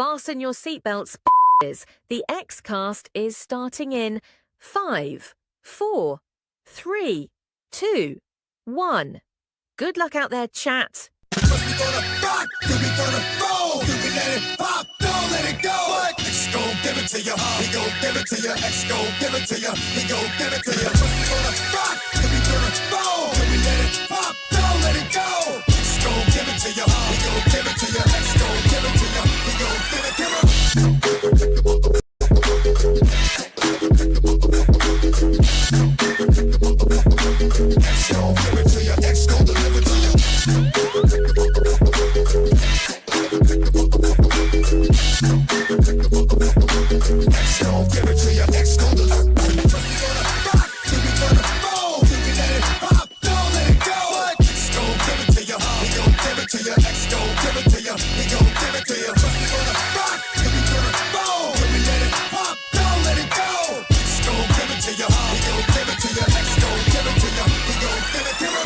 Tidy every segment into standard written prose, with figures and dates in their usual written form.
Fasten your seatbelts, the Xcast is starting in 5, 4, 3, 2, 1. Good luck out there, chat. We gonna rock, then we gonna roll, then we let it pop, don't let it go. What? X gon' give it to ya, we gon' give it to ya. X gon' give it to ya, we gon' give it to ya. We gonna rock, then we gonna roll, then we let it pop, don't let it go. X gon' give it to ya, we gon' give it to ya. X gon' give it to ya, we gon' give it to ya. X gon' give it to ya, X gon' deliver to ya. X gon' give it to ya, X gon' deliver. We gonna rock, then we gonna roll, then we let it pop, don't let it go. What? X gon' give it to ya, we gon' give it to ya. X gon' give it to ya, we gon' give it to ya. We gonna rock, then we gonna roll, then we let it pop, don't let it go. X gon' give it to ya, we gon' give it to ya. X gon' give it to ya, we gon' give it to ya.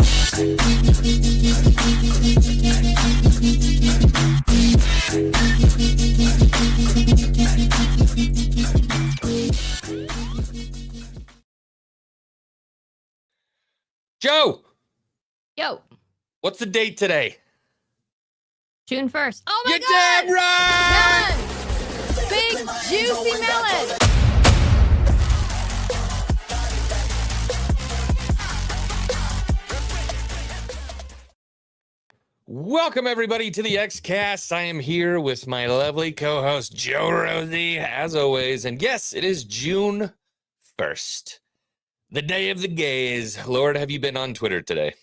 Joe, Yo, what's the date today? June 1st. Oh my You're God! damn right! Melon! Big, juicy melon! Welcome, everybody, to the Xcast. I am here with my lovely co-host, JoRosie, as always. And yes, it is June 1st, the day of the gays. Lord, have you been on Twitter today?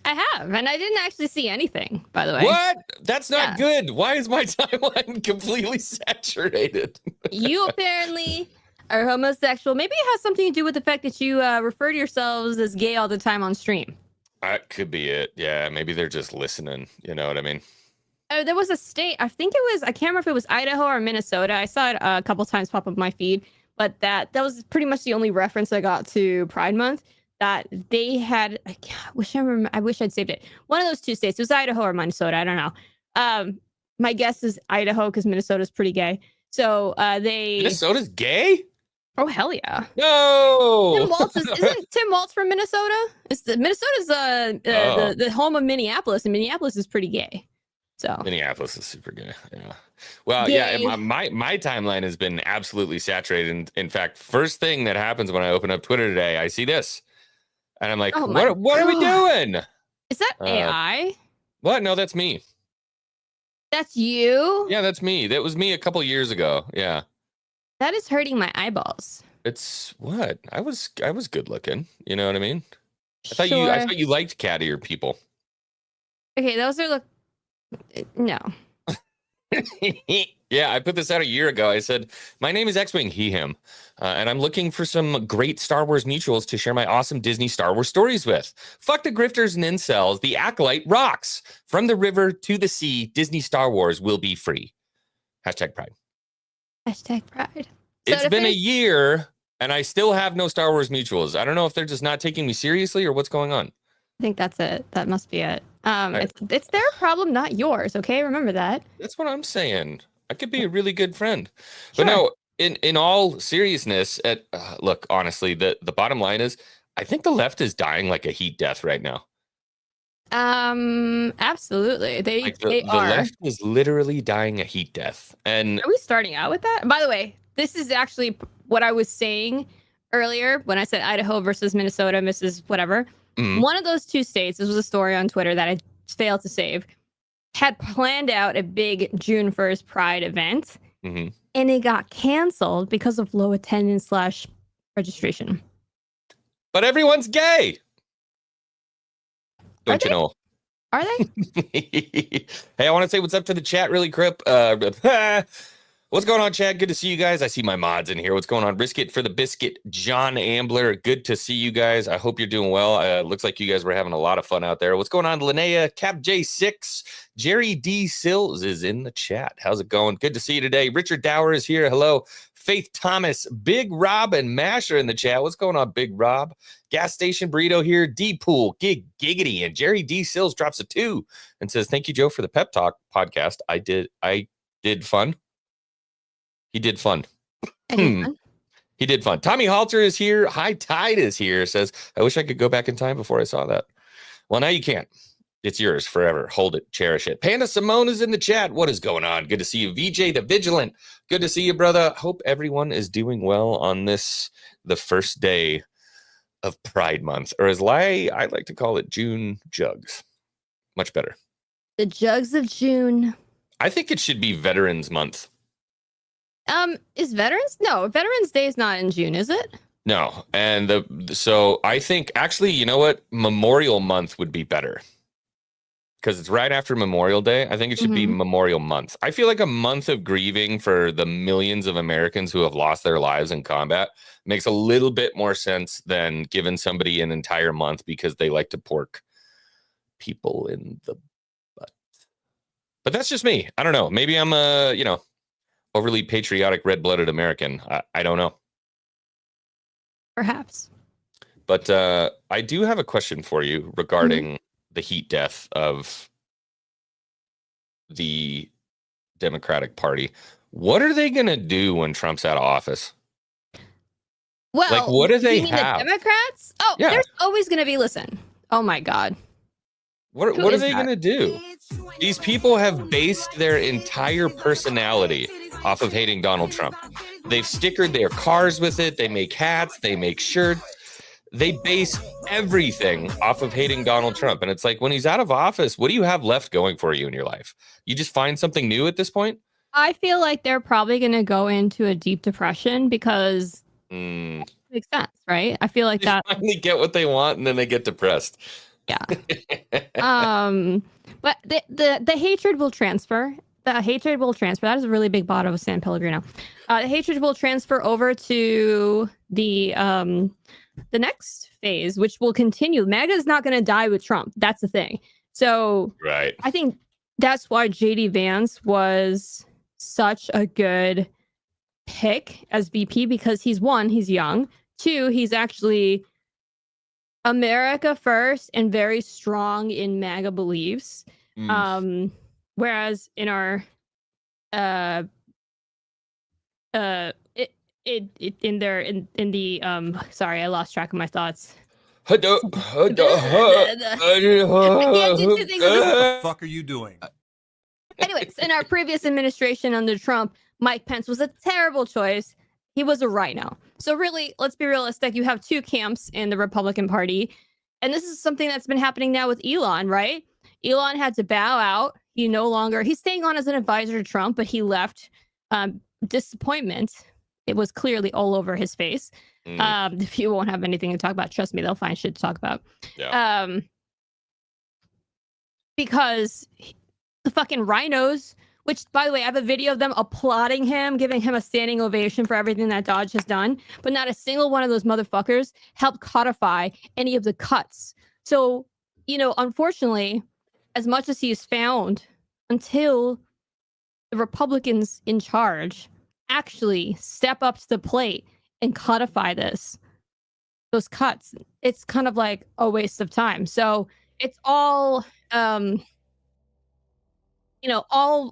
I have, and I didn't actually see anything, by the way. What? That's not Yeah. good. Why is my timeline completely saturated? You apparently are homosexual. Maybe it has something to do with the fact that you refer to yourselves as gay all the time on stream. That could be it. Yeah, maybe they're just listening. You know what I mean? Oh, there was a state, I think it was, I can't remember if it was Idaho or Minnesota. I saw it a couple times pop up my feed, but that was pretty much the only reference I got to Pride Month. That they had, I wish I'd saved it. One of those two states. It was Idaho or Minnesota. I don't know. My guess is Idaho because Minnesota's pretty gay. So Minnesota's gay? Oh hell yeah. No. Tim Waltz isn't Tim Waltz from Minnesota? Minnesota's the home of Minneapolis, and Minneapolis is pretty gay. So Minneapolis is super gay. Yeah. Well, Gay. yeah. My timeline has been absolutely saturated. In fact, first thing that happens when I open up Twitter today, I see this. And I'm like, Oh my what are we doing? Is that AI? What? No, that's me. That's you? Yeah, that's me. That was me a couple years ago. Yeah. That is hurting my eyeballs. It's what? I was good looking. You know what I mean? I thought Sure. you liked cattier people. Okay, those are no. Yeah, I put this out a year ago. I said, my name is X-Wing, he, him, and I'm looking for some great Star Wars mutuals to share my awesome Disney Star Wars stories with. Fuck the grifters and incels. The Acolyte rocks. From the river to the sea, Disney Star Wars will be free. Hashtag Pride. Hashtag Pride. It's been a year, and I still have no Star Wars mutuals. I don't know if they're just not taking me seriously or what's going on. I think that's it. That must be it. It's their problem, not yours. Okay, remember that. That's what I'm saying. I could be a really good friend. Sure. But no, in all seriousness, look, honestly, the bottom line is, I think the left is dying like a heat death right now. Absolutely. They are. The left is literally dying a heat death. And Are we starting out with that? By the way, this is actually what I was saying earlier when I said Idaho versus Minnesota, Mrs. Whatever. One of those two states, this was a story on Twitter that I failed to save, had planned out a big June 1st Pride event, and it got canceled because of low attendance / registration. But everyone's gay. Don't you know? Are they? Hey, I want to say what's up to the chat really quick. What's going on, Chad? Good to see you guys. I see my mods in here. What's going on? Brisket for the biscuit. John Ambler. Good to see you guys. I hope you're doing well. Looks like you guys were having a lot of fun out there. What's going on, Linnea? Cap J6. Jerry D. Sills is in the chat. How's it going? Good to see you today. Richard Dower is here. Hello. Faith Thomas. Big Rob and Masher in the chat. What's going on, Big Rob? Gas Station Burrito here. D-Pool. Giggity. And Jerry D. Sills drops a 2 and says, thank you, Joe, for the pep talk podcast. I did fun. He did fun. I did fun. He did fun. Tommy Halter is here. High Tide is here. Says, I wish I could go back in time before I saw that. Well, now you can't. It's yours forever. Hold it. Cherish it. Panda Simone is in the chat. What is going on? Good to see you. VJ the Vigilant. Good to see you, brother. Hope everyone is doing well on this, the first day of Pride Month, or as I like to call it, June Jugs. Much better. The Jugs of June. I think it should be Veterans Month. Is Veterans? No, Veterans Day is not in June, is it? No, and so I think actually, you know what? Memorial Month would be better because it's right after Memorial Day. I think it should be Memorial Month. I feel like a month of grieving for the millions of Americans who have lost their lives in combat makes a little bit more sense than giving somebody an entire month because they like to pork people in the butt. But that's just me. I don't know. Maybe I'm a, overly patriotic, red-blooded American. I don't know. Perhaps. But I do have a question for you regarding the heat death of the Democratic Party. What are they going to do when Trump's out of office? Well, like, what do they you mean have? The Democrats? Oh, yeah. There's always going to be, listen. Oh, my God. What are they going to do? These people have based their entire personality off of hating Donald Trump. They've stickered their cars with it. They make hats. They make shirts. They base everything off of hating Donald Trump. And it's like, when he's out of office, what do you have left going for you in your life? You just find something new at this point? I feel like they're probably going to go into a deep depression because it makes sense, right? I feel like they that finally get what they want and then they get depressed. Yeah. But the hatred will transfer. The hatred will transfer. That is a really big bottle of San Pellegrino. The hatred will transfer over to the next phase, which will continue. MAGA is not going to die with Trump. That's the thing. So right. I think that's why JD Vance was such a good pick as VP, because he's young. Two, he's actually America first and very strong in MAGA beliefs. Whereas in our sorry, I lost track of my thoughts. I can't do two things. What the fuck are you doing? Anyways, in our previous administration under Trump, Mike Pence was a terrible choice. He was a rhino. So really, let's be realistic. You have two camps in the Republican Party. And this is something that's been happening now with Elon, right? Elon had to bow out. He's staying on as an advisor to Trump, but he left. Disappointment. It was clearly all over his face. If you won't have anything to talk about, trust me, they'll find shit to talk about. Yeah. Because the fucking rhinos, which, by the way, I have a video of them applauding him, giving him a standing ovation for everything that Dodge has done. But not a single one of those motherfuckers helped codify any of the cuts. So, unfortunately, as much as he is found, until the Republicans in charge actually step up to the plate and codify those cuts, it's kind of like a waste of time. So it's all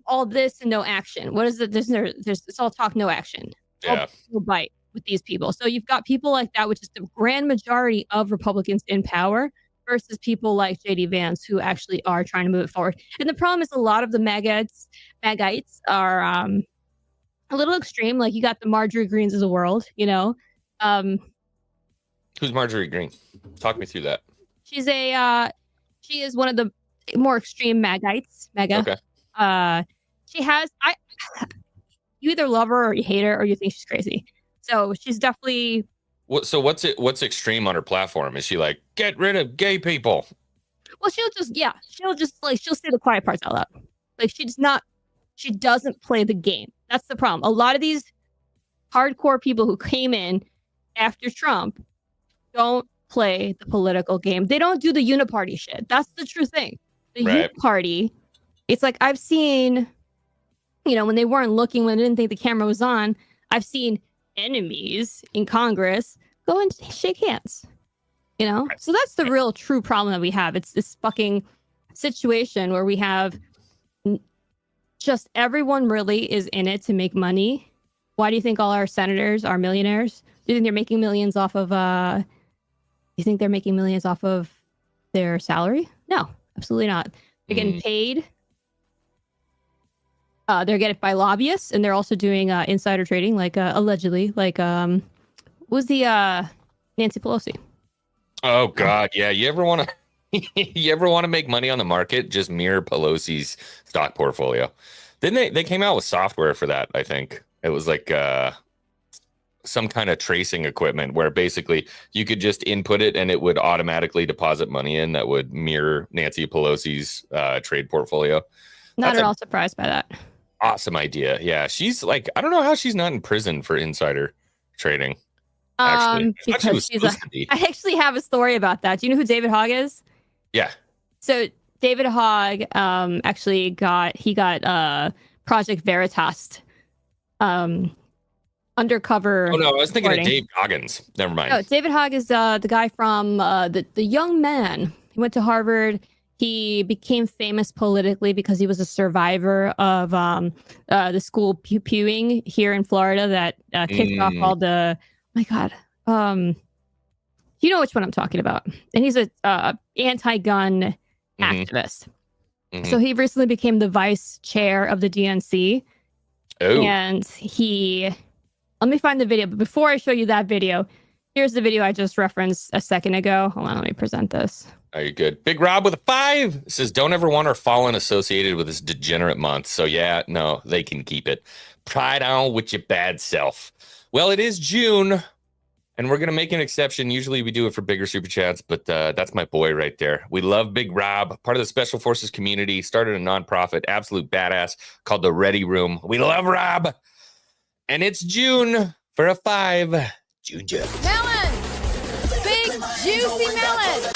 all this and no action. What is it? There's it's all talk, no action. Yeah. No bite with these people. So you've got people like that, which is the grand majority of Republicans in power, versus people like JD Vance who actually are trying to move it forward. And the problem is a lot of the MAGites are a little extreme. Like, you got the Marjorie Greens of the world, Who's Marjorie Green? Talk me through that. She is one of the more extreme MAGites. Okay. You either love her or you hate her or you think she's crazy. So she's definitely. What's extreme on her platform? Is she like, get rid of gay people? Well, she'll say the quiet parts out loud. Like, she doesn't play the game. That's the problem. A lot of these hardcore people who came in after Trump don't play the political game. They don't do the uniparty shit. That's the true thing. The uniparty, it's like, I've seen, when they weren't looking, when they didn't think the camera was on, I've seen enemies in Congress go and shake hands. So that's the real true problem that we have. It's this fucking situation where we have just everyone really is in it to make money. Why do you think all our senators are millionaires? Do you think they're making millions off of you think they're making millions off of their salary? No, absolutely not. They're getting paid. They're getting by lobbyists, and they're also doing insider trading, like allegedly, like was the Nancy Pelosi. Oh God, yeah. You ever want to make money on the market? Just mirror Pelosi's stock portfolio. Then they came out with software for that. I think it was like some kind of tracing equipment where basically you could just input it and it would automatically deposit money in that would mirror Nancy Pelosi's trade portfolio. Not at all surprised by that. Awesome idea. Yeah, she's like, I don't know how she's not in prison for insider trading. Actually, because I actually have a story about that. Do you know who David Hogg is? Yeah. So David Hogg actually got Project Veritas undercover. Oh no, I was thinking reporting. of Dave Goggins. Never mind. No, David Hogg is the guy from the young man. He went to Harvard. He became famous politically because he was a survivor of the school pewing here in Florida that kicked off all the. Oh my God, you know which one I'm talking about. And he's a anti-gun activist. So he recently became the vice chair of the DNC. Oh. And let me find the video. But before I show you that video, here's the video I just referenced a second ago. Hold on, let me present this. Are you good? Big Rob with a 5 says, don't ever want our fallen associated with this degenerate month. So yeah, no, they can keep it. Pride on with your bad self. Well, it is June, and we're going to make an exception. Usually we do it for bigger super chats, but that's my boy right there. We love Big Rob, part of the Special Forces community, started a nonprofit, absolute badass, called the Ready Room. We love Rob. And it's June for a 5. June. Melon! Big, juicy melon!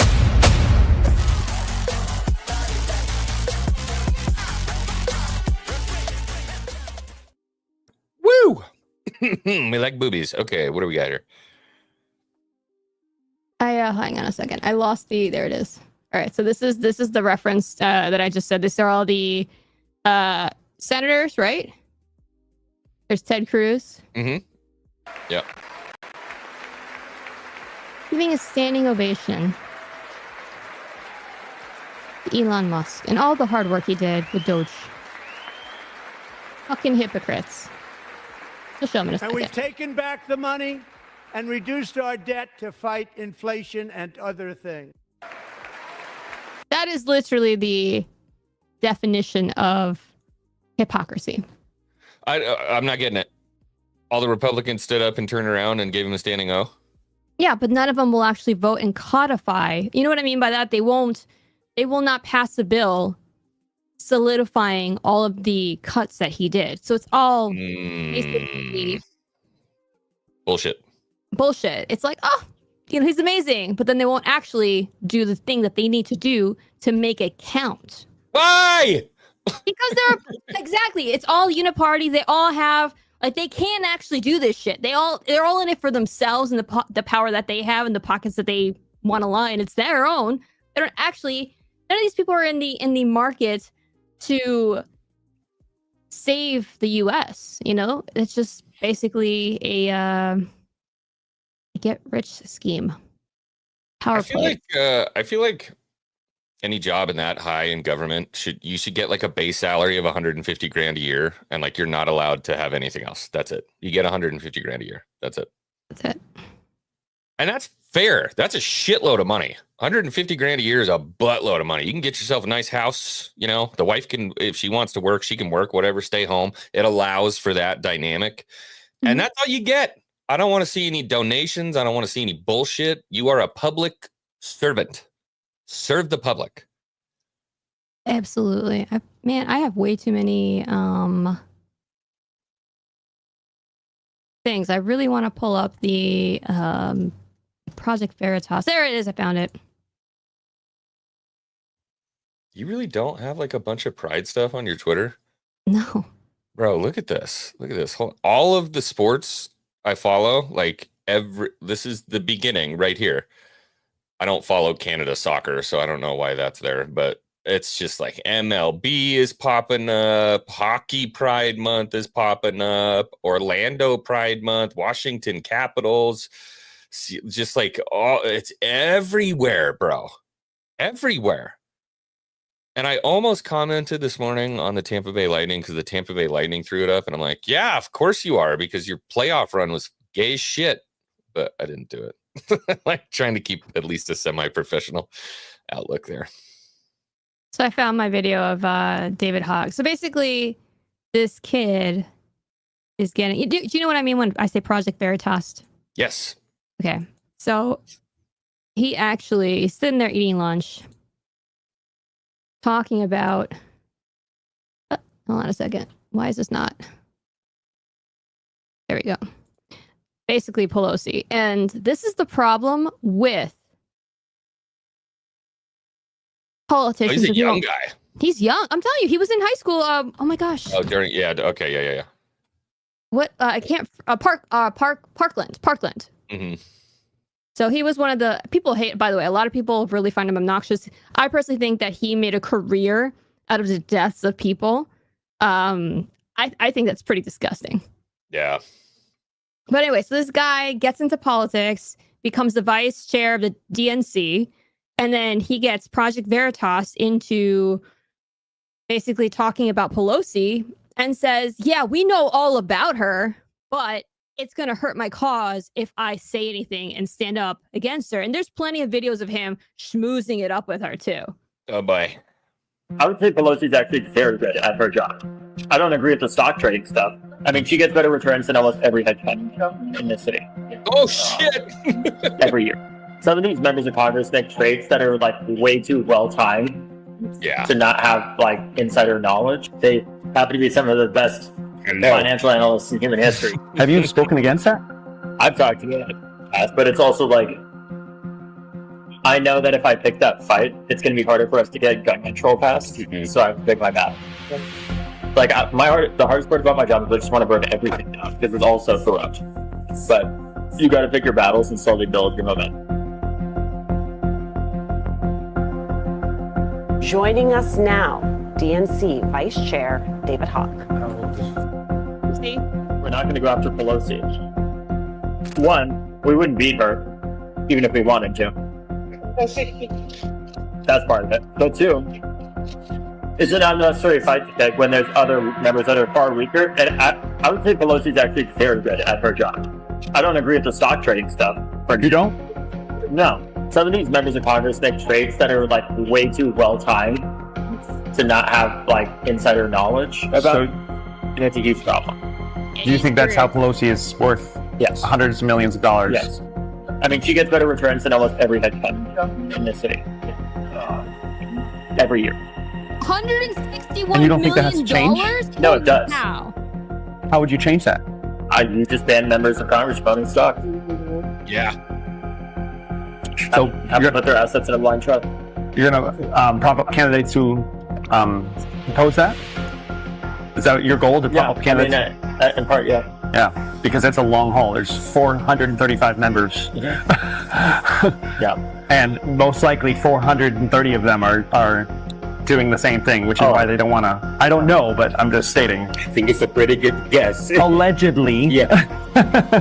Woo! We like boobies. Okay, what do we got here? Hang on a second. I lost there it is. All right, so this is the reference that I just said. These are all the senators, right? There's Ted Cruz. Yep. Giving a standing ovation to Elon Musk and all the hard work he did with Doge. Fucking hypocrites. Just show them in a And second. we've taken back the money and reduced our debt to fight inflation and other things. That is literally the definition of hypocrisy. I'm not getting it. All the Republicans stood up and turned around and gave him a standing O. Yeah, but none of them will actually vote and codify. You know what I mean by that? They will not pass a bill solidifying all of the cuts that he did. So it's all basically bullshit. It's like, oh, he's amazing. But then they won't actually do the thing that they need to do to make it count. Why? Because they're exactly. It's all uniparty. They all have they can't actually do this shit. They're all in it for themselves and the power that they have and the pockets that they want to line. It's their own. They don't actually. None of these people are in the market to save the U.S. It's just basically a get rich scheme. Power play. I feel like any job in that high in government should get like a base salary of 150 grand a year, and like you're not allowed to have anything else. That's it. You get 150 grand a year. That's it. And that's fair. That's a shitload of money. 150 grand a year is a buttload of money. You can get yourself a nice house. The wife can, if she wants to work, she can work, whatever, stay home. It allows for that dynamic. And that's all you get. I don't want to see any donations. I don't want to see any bullshit. You are a public servant. Serve the public. Absolutely. I have way too many things. I really want to pull up the Project Veritas. There it is. I found it. You really don't have like a bunch of pride stuff on your Twitter? No. Bro, look at this. Look at this. All of the sports I follow, this is the beginning right here. I don't follow Canada soccer, so I don't know why that's there, but it's just like MLB is popping up, Hockey Pride Month is popping up, Orlando Pride Month, Washington Capitals, just like it's everywhere, bro. Everywhere. And I almost commented this morning on the Tampa Bay Lightning because the Tampa Bay Lightning threw it up. And I'm like, yeah, of course you are, because your playoff run was gay as shit. But I didn't do it. Like trying to keep at least a semi-professional outlook there. So I found my video of David Hogg. So basically, this kid is getting... Do you know what I mean when I say Project Veritas? Yes. Okay. So he's sitting there eating lunch, talking about... hold on a second. Why is this not... There we go. Basically Pelosi. And this is the problem with politicians. He's a young guy. He's young. I'm telling you, he was in high school. Oh my gosh. Oh, okay, yeah. What? I can't. Parkland. Mm-hmm. So he was one of the people hate. By the way, a lot of people really find him obnoxious. I personally think that he made a career out of the deaths of people. I think that's pretty disgusting. Yeah. But anyway, so this guy gets into politics, becomes the vice chair of the DNC, and then he gets Project Veritas into basically talking about Pelosi and says, yeah, we know all about her, but it's going to hurt my cause if I say anything and stand up against her. And there's plenty of videos of him schmoozing it up with her, too. Oh, boy. I would say Pelosi's actually very good at her job. I don't agree with the stock trading stuff. I mean, she gets better returns than almost every hedge fund in this city. Oh, shit. Every year. Some of these members of Congress make trades that are like way too well timed to not have like insider knowledge. They happen to be some of the best financial analysts in human history. Have you spoken against that? I've talked to it, but it's also like, I know that if I pick that fight, it's going to be harder for us to get gun control passed. Mm-hmm. So I have to pick my battle. Like the hardest part about my job is I just want to burn everything down because it's all so corrupt. But you got to pick your battles and slowly build your momentum. Joining us now, DNC Vice Chair David Hogg. See? We're not going to go after Pelosi. One, we wouldn't beat her, even if we wanted to. That's part of it. But two, it's an unnecessary fight to take when there's other members that are far weaker. And I would say Pelosi's actually very good at her job. I don't agree with the stock trading stuff. You don't? No. Some of these members of Congress make trades that are like way too well timed to not have like insider knowledge about. And it's a huge problem. Do you think that's how Pelosi is worth hundreds of millions of dollars? Yes. I mean, she gets better returns than almost every hedge fund in this city. Every year. $161 And you don't think that has to change? No, it does. How? How would you change that? You just ban members of Congress from owning stock. Yeah. So have to put their assets in a blind trust. You're going to prop up candidates who oppose that? Is that your goal, to prop up candidates? I mean, in part, yeah. Yeah, because that's a long haul. There's 435 members. Yeah. And most likely 430 of them are doing the same thing, which is why they don't want to. I don't know, but I'm just stating. I think it's a pretty good guess. Allegedly. Yeah.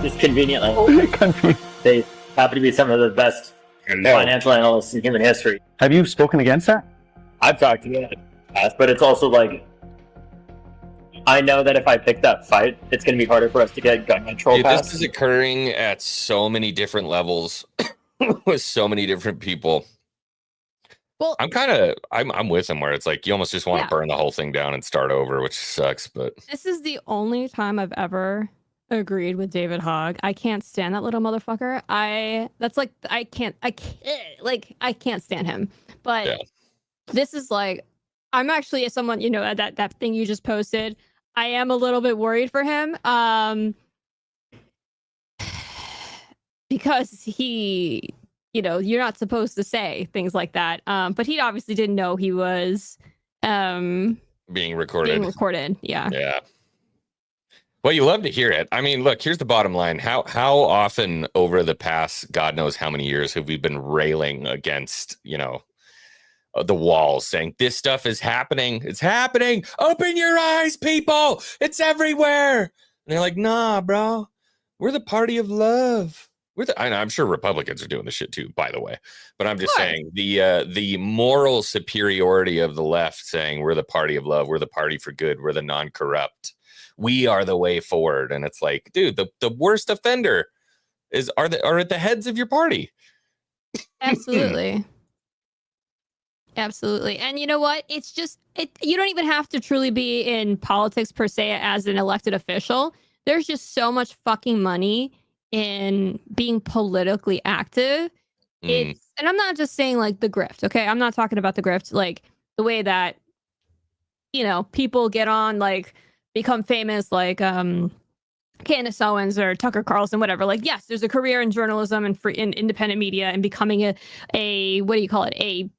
Just conveniently. They happen to be some of the best financial analysts in human history. Have you spoken against that? I've talked to it, but it's also like, I know that if I pick that fight, it's going to be harder for us to get gun control passed. This is occurring at so many different levels with so many different people. Well, I'm with him where it's like you almost just want to burn the whole thing down and start over, which sucks. But this is the only time I've ever agreed with David Hogg. I can't stand that little motherfucker. I can't stand him. But this is like, I'm actually someone, that thing you just posted. I am a little bit worried for him. Because he, you're not supposed to say things like that. But he obviously didn't know he was being recorded. Yeah. Yeah. Well, you love to hear it. I mean, look, here's the bottom line. How often over the past, God knows how many years, have we been railing against, the walls saying, this stuff is happening. It's happening. Open your eyes, people. It's everywhere. And they're like, nah, bro. We're the party of love. I'm sure Republicans are doing this shit too, by the way. But I'm just saying the moral superiority of the left saying we're the party of love. We're the party for good. We're the non-corrupt. We are the way forward. And it's like, dude, the worst offender are at the heads of your party. Absolutely. Absolutely. And you know what? It's just, you don't even have to truly be in politics per se as an elected official. There's just so much fucking money in being politically active. And I'm not just saying like the grift, okay? I'm not talking about the grift, like the way that, people get on, like become famous, like Candace Owens or Tucker Carlson, whatever. Like, yes, there's a career in journalism and free in independent media and becoming a what do you call it? A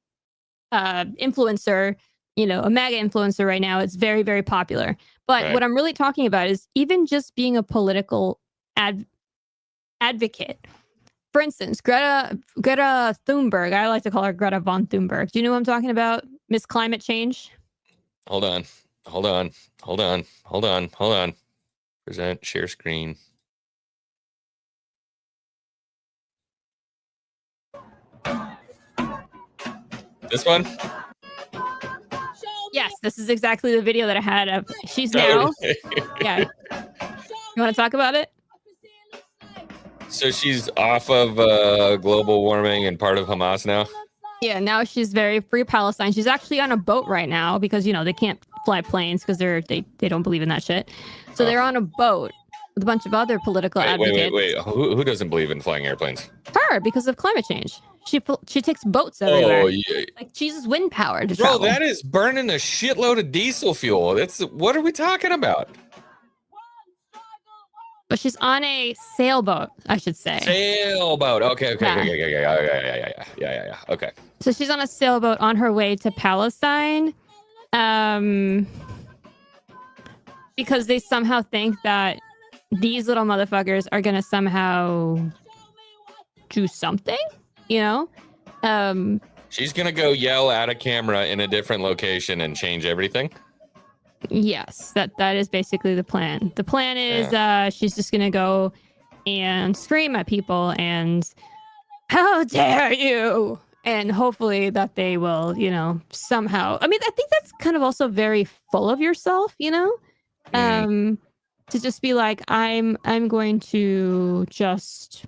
influencer, a MAGA influencer right now. It's very, very popular. But what I'm really talking about is even just being a political advocate. For instance, Greta Thunberg. I like to call her Greta von Thunberg. Do you know what I'm talking about? Miss Climate Change. Hold on. Present, share screen. This one? Yes, this is exactly the video that I had of. She's now. Yeah. You want to talk about it? So she's off of global warming and part of Hamas now? Yeah, now she's very free Palestine. She's actually on a boat right now because, they can't fly planes because they don't believe in that shit. So they're on a boat with a bunch of other political advocates. Wait. Who doesn't believe in flying airplanes? Her, because of climate change. She takes boats everywhere. Oh, yeah. Like she uses wind power to travel. travel. That is burning a shitload of diesel fuel. What are we talking about? But she's on a sailboat, I should say. Sailboat. Okay. Yeah. Okay. So she's on a sailboat on her way to Palestine. Because they somehow think that these little motherfuckers are gonna somehow do something, She's gonna go yell at a camera in a different location and change everything. Yes, that is basically the plan. The plan is she's just gonna go and scream at people and how dare you, and hopefully that they will, somehow. I mean, I think that's kind of also very full of yourself, to just be like, I'm going to just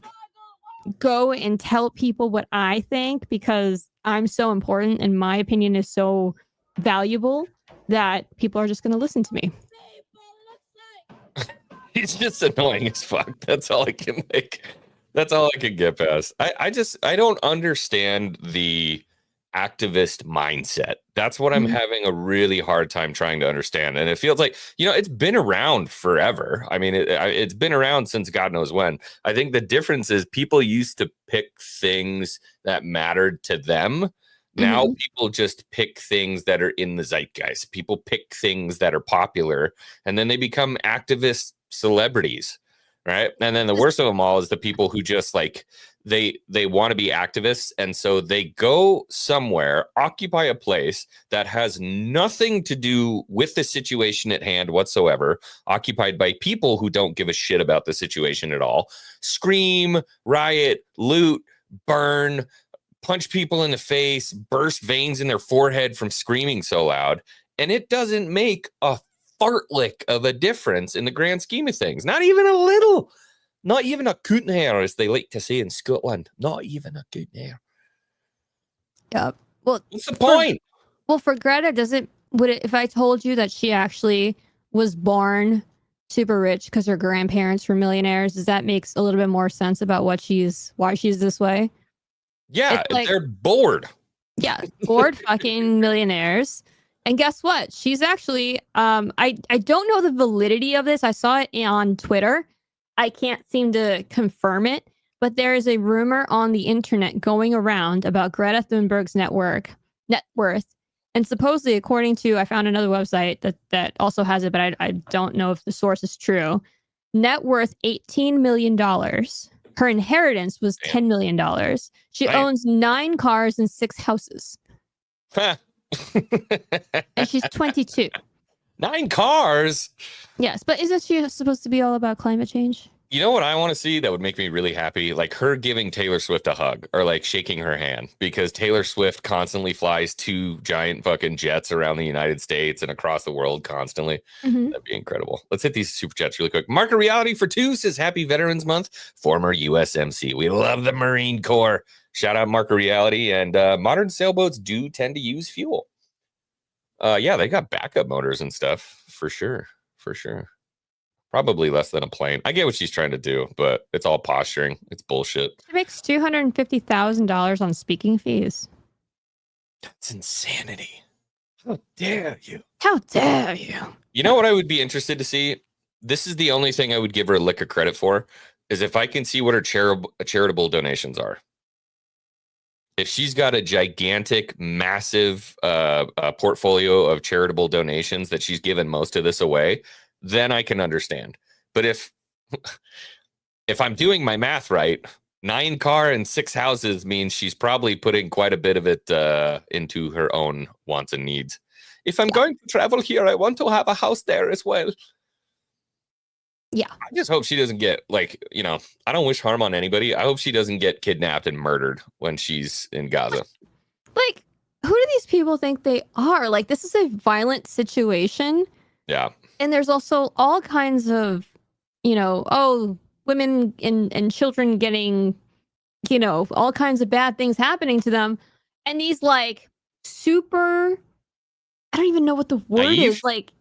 go and tell people what I think because I'm so important and my opinion is so valuable that people are just going to listen to me. He's just annoying as fuck. That's all I can get past. I don't understand the activist mindset. That's what I'm having a really hard time trying to understand. And it feels like, it's been around forever. I mean, it's been around since God knows when. I think the difference is people used to pick things that mattered to them. Now people just pick things that are in the zeitgeist. People pick things that are popular, and then they become activist celebrities, right? And then the worst of them all is the people who just like they want to be activists, and so they go somewhere, occupy a place that has nothing to do with the situation at hand whatsoever, occupied by people who don't give a shit about the situation at all, scream, riot, loot, burn, punch people in the face, burst veins in their forehead from screaming so loud, and it doesn't make a fartlick of a difference in the grand scheme of things. Not even a little. Not even a coot hair, as they like to say in Scotland. Not even a coot hair. Yeah. Well, what's the point? For Greta, if I told you that she actually was born super rich because her grandparents were millionaires, does that make a little bit more sense about why she's this way? Yeah, they're bored. Yeah, bored fucking millionaires. And guess what? She's actually, I don't know the validity of this. I saw it on Twitter. I can't seem to confirm it, but there is a rumor on the internet going around about Greta Thunberg's net worth. And supposedly, according to, I found another website that also has it, but I don't know if the source is true. Net worth $18 million. Her inheritance was $10 million. She owns 9 cars and 6 houses. And she's 22. 9 cars. Yes, but isn't she supposed to be all about climate change? You know what I want to see that would make me really happy? Like her giving Taylor Swift a hug or like shaking her hand, because Taylor Swift constantly flies 2 giant fucking jets around the United States and across the world constantly. That'd be incredible. Let's hit these super chats really quick. Market Reality for 2 says Happy Veterans Month, former USMC. We love the Marine Corps. Shout out Market Reality. And modern sailboats do tend to use fuel. Yeah, they got backup motors and stuff for sure. For sure. Probably less than a plane. I get what she's trying to do, but it's all posturing. It's bullshit. She makes $250,000 on speaking fees. That's insanity. How dare you? How dare you? You know what I would be interested to see? This is the only thing I would give her a lick of credit for, is if I can see what her charitable donations are. If she's got a gigantic, massive portfolio of charitable donations that she's given most of this away, then I can understand. But if I'm doing my math right, 9 car and 6 houses means she's probably putting quite a bit of it into her own wants and needs. If I'm going to travel here, I want to have a house there as well. Yeah. I just hope she doesn't get, like, you know, I don't wish harm on anybody. I hope she doesn't get kidnapped and murdered when she's in Gaza. Like, who do these people think they are? Like, this is a violent situation. Yeah. And there's also all kinds of, you know, women and children getting, you know, all kinds of bad things happening to them. And these, like, super, I don't even know what the word Naive? is. Like,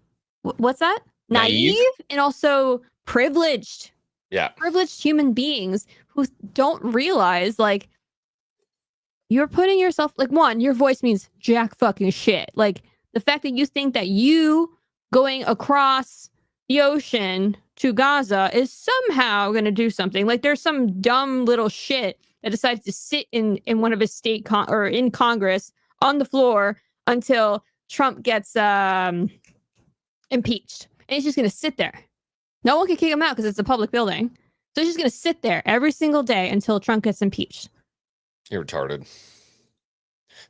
what's that? Naive? And also privileged. Yeah. Privileged human beings who don't realize, like, you're putting yourself, like, one, your voice means jack fucking shit. Like, the fact that you think that you going across the ocean to Gaza is somehow going to do something. Like, there's some dumb little shit that decides to sit in one of his state or in Congress on the floor until Trump gets impeached. And he's just going to sit there. No one can kick him out because it's a public building. So he's just going to sit there every single day until Trump gets impeached. You're retarded.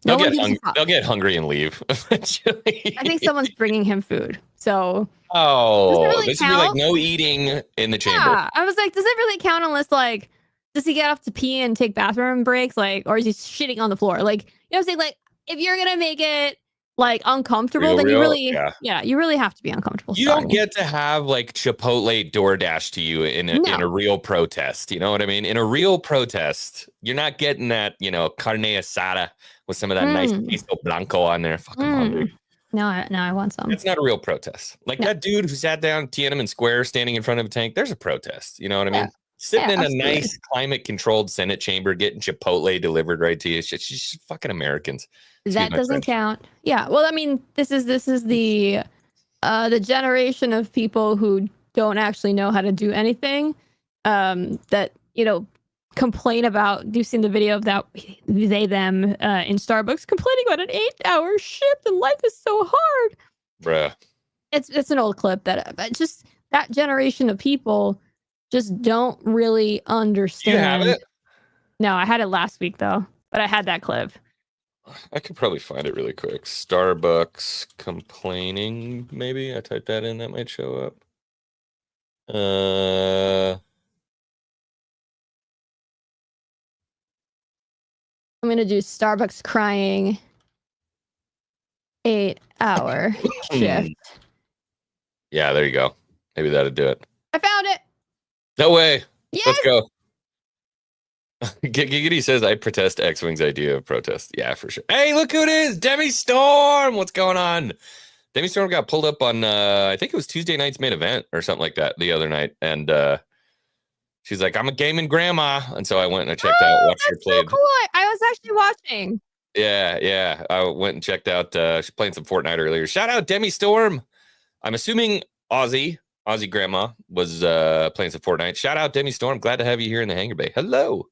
No They'll one gives a fuck. they'll get hungry and leave eventually. I think someone's bringing him food. So This would be like no eating in the chamber. yeah, I was like, does it really count unless, like, does he get off to pee and take bathroom breaks, like, or is he shitting on the floor? Like, you know what I'm saying? Like, if you're gonna make it like uncomfortable, then you really, you really have to be uncomfortable. You don't get to have like Chipotle DoorDash to you in a real protest. You know what I mean? In a real protest, you're not getting that, you know, carne asada with some of that nice queso blanco on there. Fuck, I'm hungry. No, I want some. It's not a real protest. Like that dude who sat down Tiananmen Square standing in front of a tank, there's a protest. You know what I mean? Sitting in a nice climate-controlled Senate chamber, getting Chipotle delivered right to you. It's just fucking Americans. That doesn't count. Yeah. Well, I mean, this is the generation of people who don't actually know how to do anything. That, you know, complain about. You've seen the video of that them in Starbucks complaining about an 8-hour shift and life is so hard. Bruh. It's an old clip that just that generation of people just don't really understand. You have it? No, I had it last week though, but I had that clip. I could probably find it really quick. Starbucks complaining, maybe. I typed that in, that might show up. I'm gonna do Starbucks crying 8-hour shift. Yeah, there you go. Maybe that'll do it. I found it. No way. Yes! Let's go. Giggity says, I protest X-Wing's idea of protest. Yeah, for sure. Hey, look who it is. Demi Storm. What's going on? Demi Storm got pulled up on, I think it was Tuesday night's main event or something like that the other night. And she's like, I'm a gaming grandma. And so I went and I checked out, watched her play. So cool. I was actually watching. Yeah. I went and checked out, she's playing some Fortnite earlier. Shout out Demi Storm. I'm assuming Aussie grandma was playing some Fortnite. Shout out Demi Storm. Glad to have you here in the hangar bay. Hello.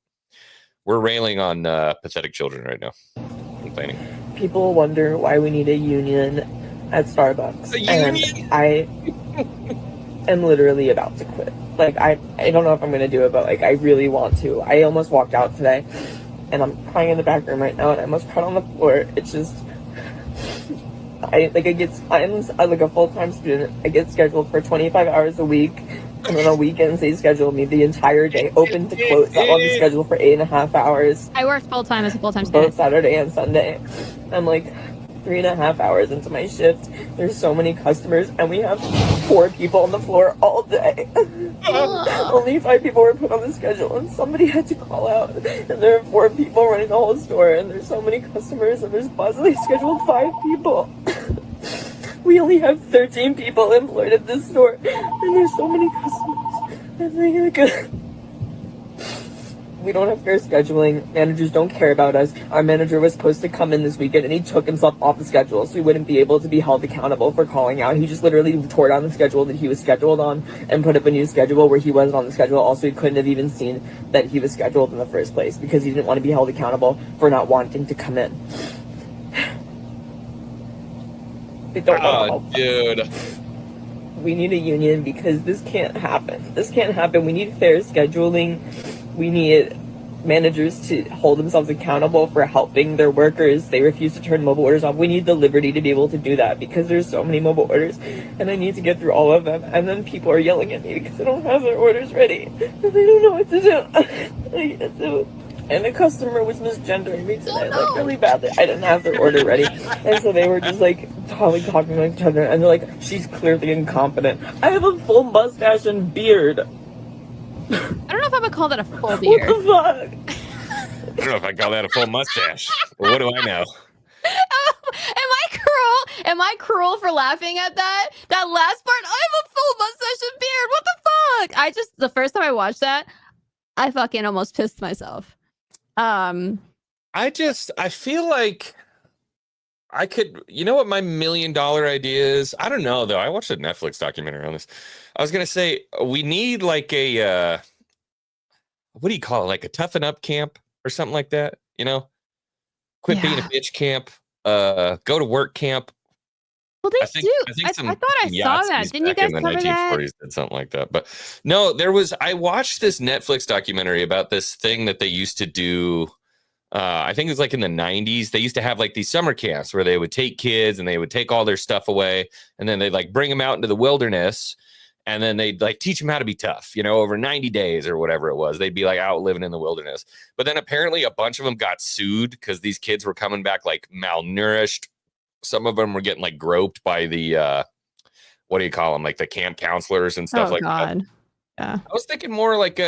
We're railing on pathetic children right now. Complaining. People wonder why we need a union at Starbucks. A union? And I am literally about to quit. Like, I don't know if I'm going to do it, but, like, I really want to. I almost walked out today, and I'm crying in the back room right now, and I almost cried on the floor. It's just, I'm like a full-time student. I get scheduled for 25 hours a week. And then on weekends, they schedule me the entire day, open to close. I'm on the schedule for 8.5 hours. I worked full time as a full time Both student. Saturday and Sunday. I'm like 3.5 hours into my shift. There's so many customers, and we have 4 people on the floor all day. Only 5 people were put on the schedule, and somebody had to call out. And there are 4 people running the whole store, and there's so many customers, and there's possibly scheduled 5 people. We only have 13 people employed at this store, and there's so many customers. And we don't have fair scheduling. Managers don't care about us. Our manager was supposed to come in this weekend, and he took himself off the schedule, so he wouldn't be able to be held accountable for calling out. He just literally tore down the schedule that he was scheduled on and put up a new schedule where he wasn't on the schedule. Also, he couldn't have even seen that he was scheduled in the first place because he didn't want to be held accountable for not wanting to come in. They don't want to help us. Dude. We need a union because this can't happen. This can't happen. We need fair scheduling. We need managers to hold themselves accountable for helping their workers. They refuse to turn mobile orders off. We need the liberty to be able to do that because there's so many mobile orders and I need to get through all of them. And then people are yelling at me because they don't have their orders ready. And they don't know what to do. I can't do it. And the customer was misgendering me today, like really badly. I didn't have their order ready. And so they were just like talking to each other. And they're like, she's clearly incompetent. I have a full mustache and beard. I don't know if I would call that a full beard. What the fuck? I don't know if I call that a full mustache. But what do I know? Am I cruel for laughing at that? That last part, I have a full mustache and beard. What the fuck? The first time I watched that, I fucking almost pissed myself. I feel like I could, you know what my $1 million idea is? I don't know though. I watched a Netflix documentary on this. I was going to say, we need like a, what do you call it? Like a toughen up camp or something like that, you know? Quit being a bitch camp, go to work camp. Well, I thought I saw that. Didn't you guys cover that? In the 1940s did something like that. But no, I watched this Netflix documentary about this thing that they used to do. I think it was like in the 90s. They used to have like these summer camps where they would take kids and they would take all their stuff away. And then they'd like bring them out into the wilderness. And then they'd like teach them how to be tough, you know, over 90 days or whatever it was. They'd be like out living in the wilderness. But then apparently a bunch of them got sued because these kids were coming back like malnourished. Some of them were getting like groped by the, what do you call them? Like the camp counselors and stuff that. Yeah. I was thinking more like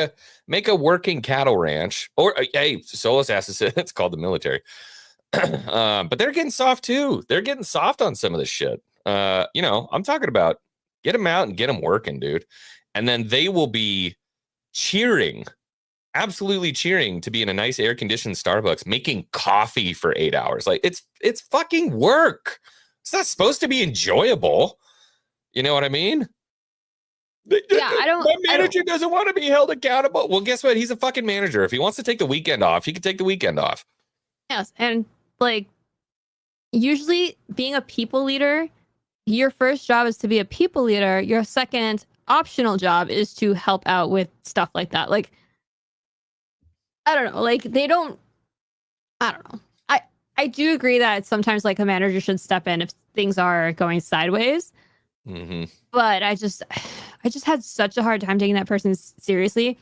make a working cattle ranch or hey, Solus asked us, it's called the military. But they're getting soft too. They're getting soft on some of this shit. You know, I'm talking about get them out and get them working, dude. And then they will be absolutely cheering to be in a nice air conditioned Starbucks, making coffee for 8 hours. Like it's fucking work. It's not supposed to be enjoyable. You know what I mean? Yeah, My manager doesn't want to be held accountable. Well, guess what? He's a fucking manager. If he wants to take the weekend off, he can take the weekend off. Yes, and like usually being a people leader, your first job is to be a people leader. Your second optional job is to help out with stuff like that. Like, I don't know. Like I don't know. I do agree that sometimes like a manager should step in if things are going sideways. Mm-hmm. But I just had such a hard time taking that person seriously.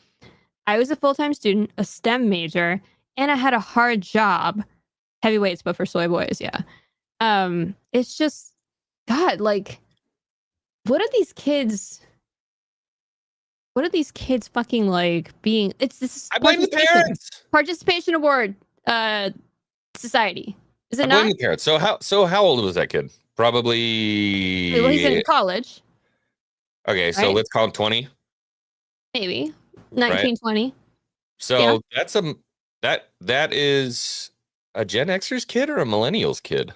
I was a full-time student, a STEM major, and I had a hard job. Heavyweights, but for soy boys, yeah. It's just, God, like, what are these kids fucking like being? It's this. I blame the parents. Participation award, society. Is it I not? blame the parents. So how old was that kid? Probably. Well, he's in college. Okay, so right? let's call him 20. Maybe 19, right? 20. So yeah. that is a Gen Xer's kid or a millennial's kid?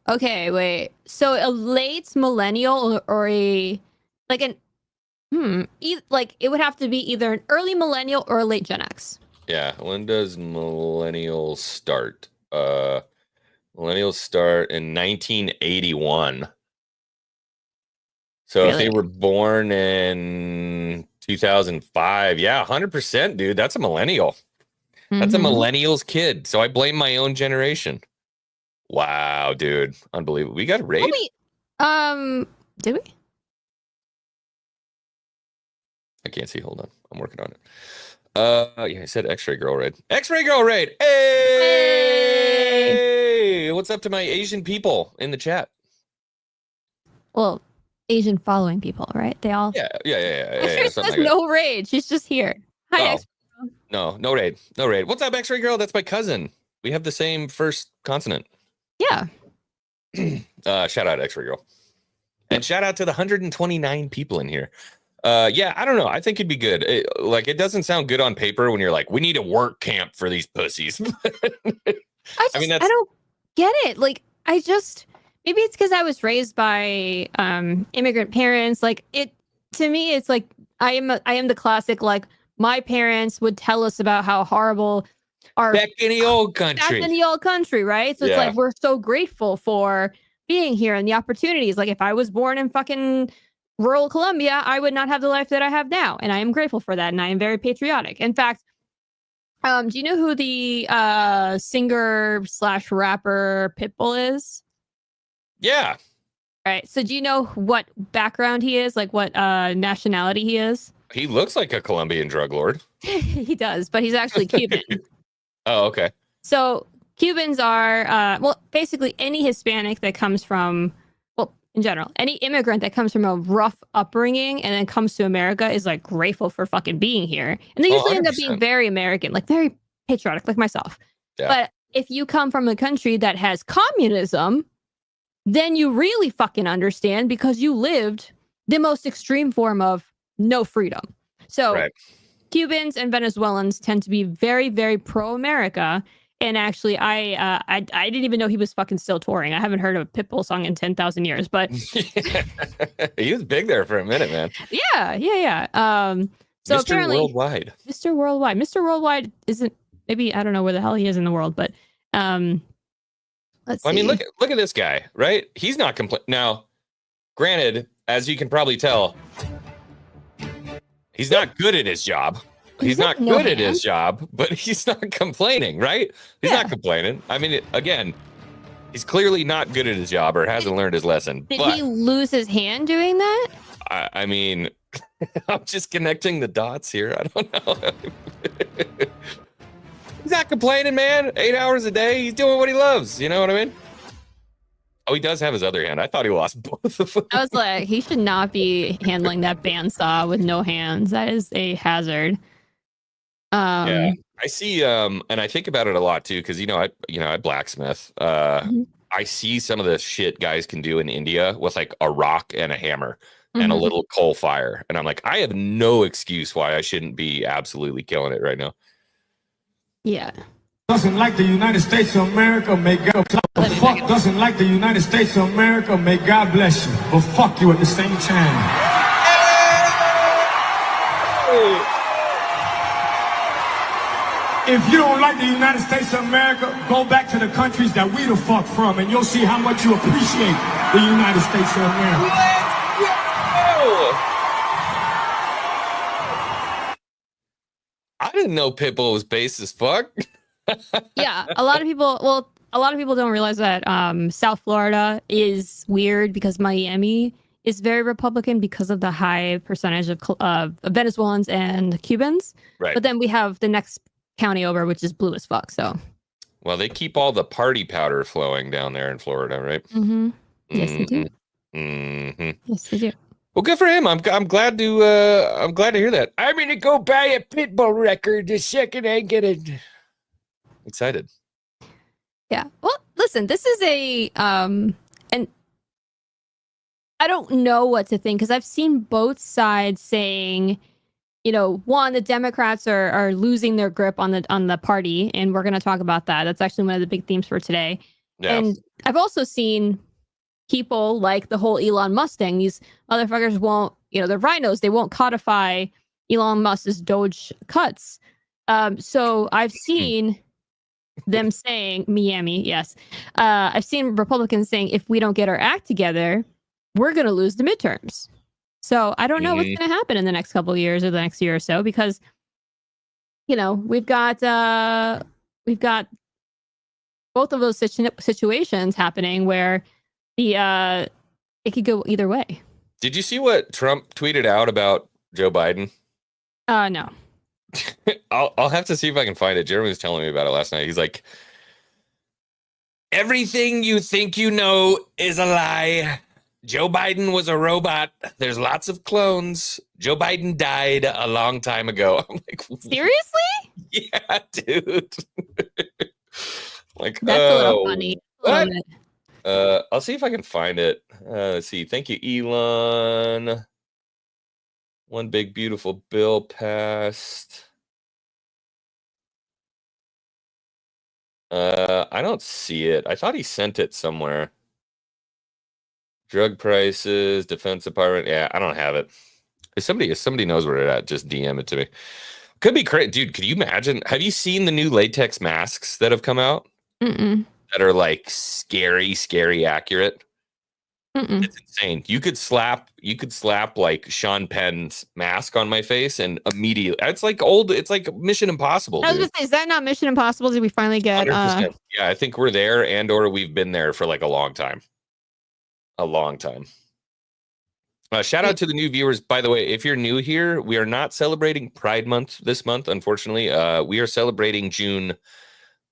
Okay, wait. So a late millennial or a like an like it would have to be either an early millennial or a late Gen X. Yeah, when does millennials start? Millennials start in 1981. So if they were born in 2005, yeah, 100%, dude. That's a millennial. That's a millennial's kid. So I blame my own generation. Wow, dude. Unbelievable. We got a raid? Did we? I can't see. Hold on. I'm working on it. Yeah, I said X-Ray Girl raid. X-Ray Girl raid. Hey! What's up to my Asian people in the chat? Well, Asian following people, right? They all. Yeah. X-Ray says Something like that. no raid. She's just here. Hi, Oh. X-Ray. No raid. No raid. What's up, X-Ray Girl? That's my cousin. We have the same first consonant. Yeah. Shout out X-Ray Girl. And shout out to the 129 people in here. Yeah, I don't know. I think it'd be good. It doesn't sound good on paper when you're like, we need a work camp for these pussies. I don't get it. Like, maybe it's because I was raised by immigrant parents. Like, to me, it's like I am the classic, like, my parents would tell us about how horrible our back in the old country, right? So it's like we're so grateful for being here and the opportunities. Like, if I was born in fucking rural Colombia, I would not have the life that I have now, and I am grateful for that, and I am very patriotic. In fact, do you know who the singer/rapper Pitbull is? Yeah. All right. So do you know what background he is? Like, what nationality he is? He looks like a Colombian drug lord. He does, but he's actually Cuban. Oh, okay. So Cubans are, basically any Hispanic that comes from, in general, any immigrant that comes from a rough upbringing and then comes to America is like grateful for fucking being here. And they usually end up being very American, like very patriotic, like myself. Yeah. But if you come from a country that has communism, then you really fucking understand because you lived the most extreme form of no freedom. So Cubans and Venezuelans tend to be very, very pro-America. And actually, I didn't even know he was fucking still touring. I haven't heard a Pitbull song in 10,000 years, but he was big there for a minute, man. Yeah. So Mr. apparently, Mr. Worldwide isn't, maybe, I don't know where the hell he is in the world, but let's see. I mean, look at this guy, right? He's not complaining. Now, granted, as you can probably tell, he's not good at his job. He's not good at his job, but he's not complaining, right? He's not complaining. I mean, again, he's clearly not good at his job or hasn't learned his lesson. Did he lose his hand doing that? I mean, I'm just connecting the dots here. I don't know. He's not complaining, man. 8 hours a day. He's doing what he loves. You know what I mean? Oh, he does have his other hand. I thought he lost both of them. I was like, he should not be handling that bandsaw with no hands. That is a hazard. Yeah, I see, and I think about it a lot too, because I blacksmith. I see some of the shit guys can do in India with like a rock and a hammer and a little coal fire, and I'm like, I have no excuse why I shouldn't be absolutely killing it right now. Yeah. Doesn't like the United States of America, may God fuck doesn't like the United States of America, may God bless you, but fuck you at the same time. If you don't like the United States of America, go back to the countries that we the fuck from, and you'll see how much you appreciate the United States of America. I didn't know Pitbull was base as fuck. Yeah, a lot of people don't realize that South Florida is weird because Miami is very Republican because of the high percentage of Venezuelans and Cubans. Right. But then we have the next county over, which is blue as fuck. So, well, they keep all the party powder flowing down there in Florida, right? Mm-hmm. Yes, they do. Mm-hmm. Yes, they do. Well, good for him. I'm glad to hear that. I'm gonna go buy a Pitbull record the second I get it. Excited. Yeah. Well, listen, this is and I don't know what to think because I've seen both sides saying, one, the Democrats are losing their grip on the party, and we're going to talk about that. That's actually one of the big themes for today. Yeah. And I've also seen people like the whole Elon Musk thing. These motherfuckers won't, they're rhinos. They won't codify Elon Musk's Doge cuts. So I've seen them saying, Miami, yes. I've seen Republicans saying, if we don't get our act together, we're going to lose the midterms. So I don't know what's going to happen in the next couple of years or the next year or so, because, we've got both of those situations happening where the it could go either way. Did you see what Trump tweeted out about Joe Biden? No. I'll have to see if I can find it. Jeremy was telling me about it last night. He's like, everything you think you know is a lie. Joe Biden was a robot. There's lots of clones. Joe Biden died a long time ago. I'm like, seriously? Yeah, dude. Like, that's a little funny. What? I'll see if I can find it. Let's see. Thank you, Elon. One big beautiful bill passed. I don't see it. I thought he sent it somewhere. Drug prices, Defense Department. Yeah, I don't have it. If somebody knows where it's at, just DM it to me. Could be crazy, dude. Could you imagine? Have you seen the new latex masks that have come out? Mm-mm. That are like scary accurate. Mm-mm. It's insane. You could slap like Sean Penn's mask on my face and immediately it's like Mission Impossible. I was gonna say, is that not Mission Impossible? Did we finally get 100%. Yeah, I think we're there or we've been there for like a long time. Shout out to the new viewers. By the way, if you're new here, we are not celebrating Pride Month this month, unfortunately. We are celebrating June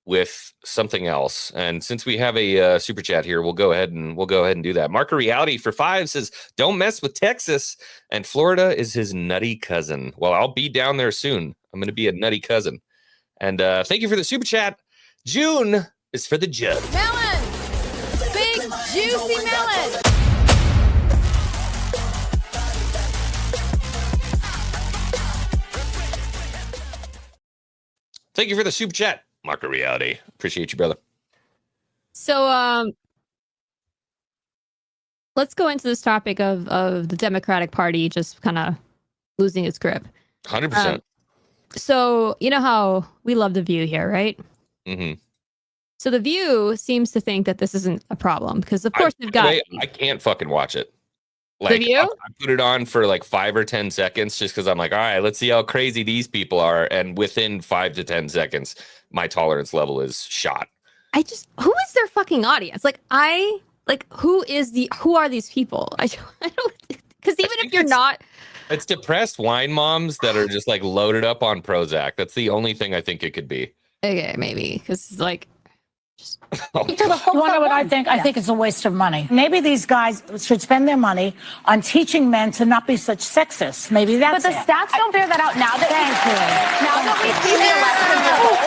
with something else. And since we have a super chat here, we'll go ahead and do that. Marker Reality for 5 says, don't mess with Texas, and Florida is his nutty cousin. Well, I'll be down there soon. I'm going to be a nutty cousin. And thank you for the super chat. June is for the judge. Melon! Big, juicy melon! Thank you for the super chat, Marker Reality. Appreciate you, brother. So let's go into this topic of the Democratic Party just kind of losing its grip. 100%. So you know how we love The View here, right? Mm-hmm. So The View seems to think that this isn't a problem because, of course, they've got. I can't fucking watch it. Like, The View? I put it on for like 5 or 10 seconds just because I'm like, all right, let's see how crazy these people are. And within 5 to 10 seconds, my tolerance level is shot. Who is their fucking audience? Who are these people? I don't, because even if you're not. It's depressed wine moms that are just like loaded up on Prozac. That's the only thing I think it could be. Okay, maybe because like. You want to know what I think? I think it's a waste of money. Maybe these guys should spend their money on teaching men to not be such sexists. Maybe that's But the stats don't bear that out now that we see the election results.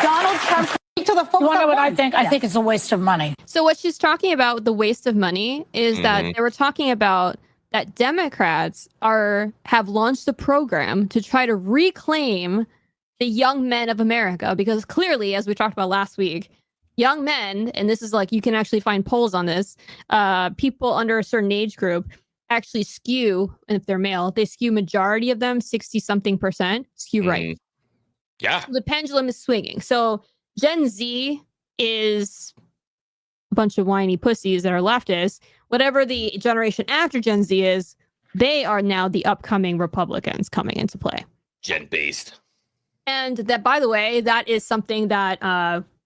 Donald Trump. You want to know what I think? I think it's a waste of money. So what she's talking about with the waste of money is that they were talking about that Democrats have launched a program to try to reclaim the young men of America, because clearly, as we talked about last week, young men, and this is like, you can actually find polls on this, people under a certain age group actually skew, and if they're male, they skew, majority of them, 60-something% skew right. Yeah. So the pendulum is swinging. So Gen Z is a bunch of whiny pussies that are leftists. Whatever the generation after Gen Z is, they are now the upcoming Republicans coming into play. Gen-based. And that, by the way, that is something that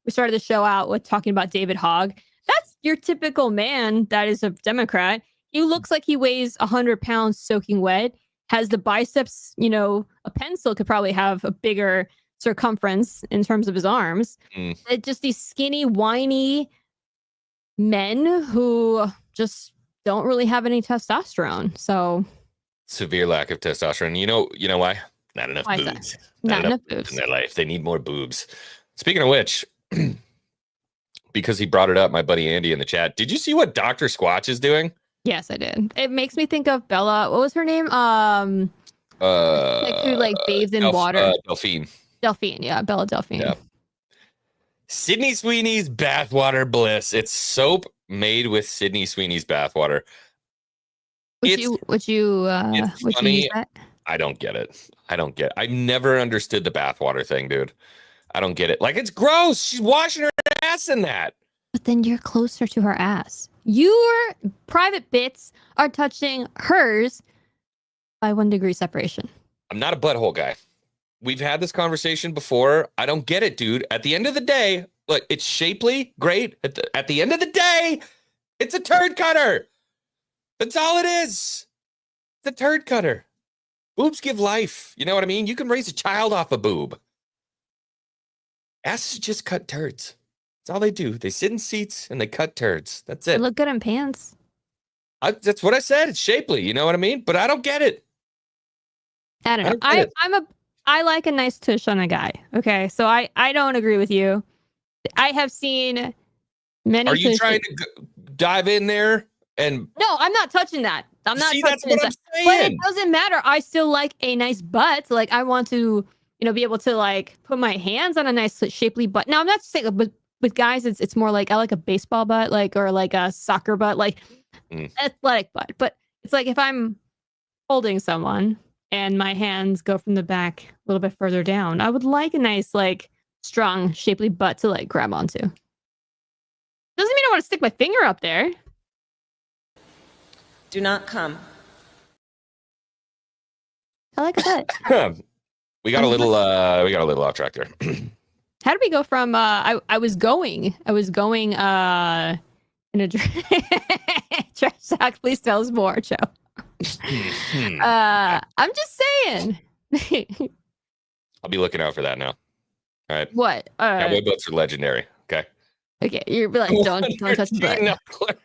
we started the show out with talking about David Hogg. That's your typical man that is a Democrat. He looks like he weighs 100 pounds soaking wet, has the biceps, a pencil could probably have a bigger circumference in terms of his arms. Just these skinny, whiny men who just don't really have any testosterone. So severe lack of testosterone. You know why? Not enough boobs. Not enough boobs in their life. They need more boobs. Speaking of which, because he brought it up, my buddy Andy in the chat. Did you see what Dr. Squatch is doing? Yes, I did. It makes me think of Bella. What was her name? Who bathed in water. Delphine. Delphine, yeah, Bella Delphine. Yeah. Sydney Sweeney's bathwater bliss. It's soap made with Sydney Sweeney's bathwater. Would you use that? I don't get it. I never understood the bathwater thing, dude. I don't get it. Like, it's gross. She's washing her ass in that. But then you're closer to her ass. Your private bits are touching hers by 1 degree separation. I'm not a butthole guy. We've had this conversation before. I don't get it, dude. At the end of the day, Look, it's shapely, great. At the end of the day, it's a turd cutter. That's all it is. It's a turd cutter. Boobs give life. You know what I mean? You can raise a child off a boob. Asses just cut turds. That's all they do. They sit in seats and they cut turds. That's They it. look good in pants. That's what I said. It's shapely. You know what I mean? But I don't get it. I don't know. I like a nice tush on a guy. Okay, so I don't agree with you. I have seen many. Are you trying to dive in there and? No, I'm not touching that. I'm not See, touching that's what I'm it. But it saying. doesn't matter. I still like a nice butt. Like I want to, be able to like put my hands on a nice shapely butt. Now I'm not saying, but with guys, it's more like I like a baseball butt, like or like a soccer butt, like athletic butt. But it's like if I'm holding someone and my hands go from the back a little bit further down, I would like a nice like strong shapely butt to like grab onto. Doesn't mean I want to stick my finger up there. Do not come. I like a butt. We got a little off track there. How did we go from I was going in a trash sack. Please tell us more, Joe. I'm just saying. I'll be looking out for that now. All right. What? Cowboy butts are legendary. Okay. Okay, you're like, don't touch the butt.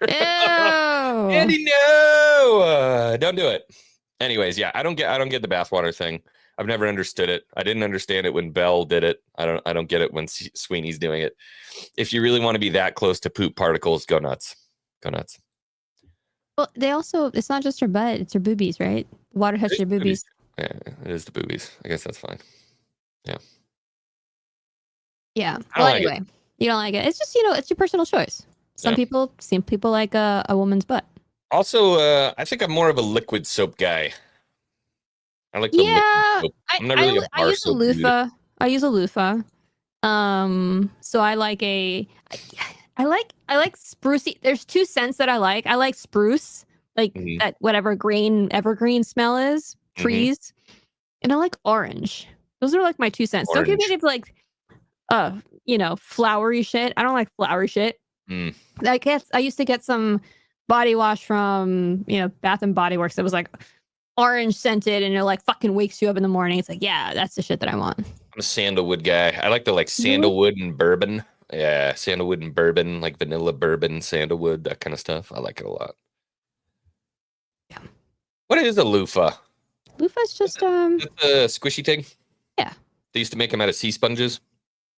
Ew. Andy, no, don't do it. Anyways, yeah, I don't get the bathwater thing. I've never understood it. I didn't understand it when Bell did it. I don't get it when Sweeney's doing it. If you really want to be that close to poop particles, go nuts. Go nuts. Well, it's not just her butt, it's her boobies, right? The water touches your boobies. Yeah, it is the boobies. I guess that's fine. Yeah. Yeah. Well, anyway, you don't like it. It's just, it's your personal choice. Some people like a woman's butt. Also, I think I'm more of a liquid soap guy. I like the liquid soap. I'm not really a bar soap dude. I use a loofah. So I like I like sprucey. There's two scents that I like. I like spruce, like that whatever green evergreen smell is, trees. And I like orange. Those are like my two scents. Don't give me any like flowery shit. I don't like flowery shit. I used to get some body wash from, Bath and Body Works that was like orange scented and it like fucking wakes you up in the morning. It's like, yeah, that's the shit that I want. I'm a sandalwood guy. I like the like sandalwood and bourbon. Yeah, sandalwood and bourbon, like vanilla bourbon, sandalwood, that kind of stuff. I like it a lot. Yeah. What is a loofah? Loofah's just That's a squishy thing? Yeah. They used to make them out of sea sponges?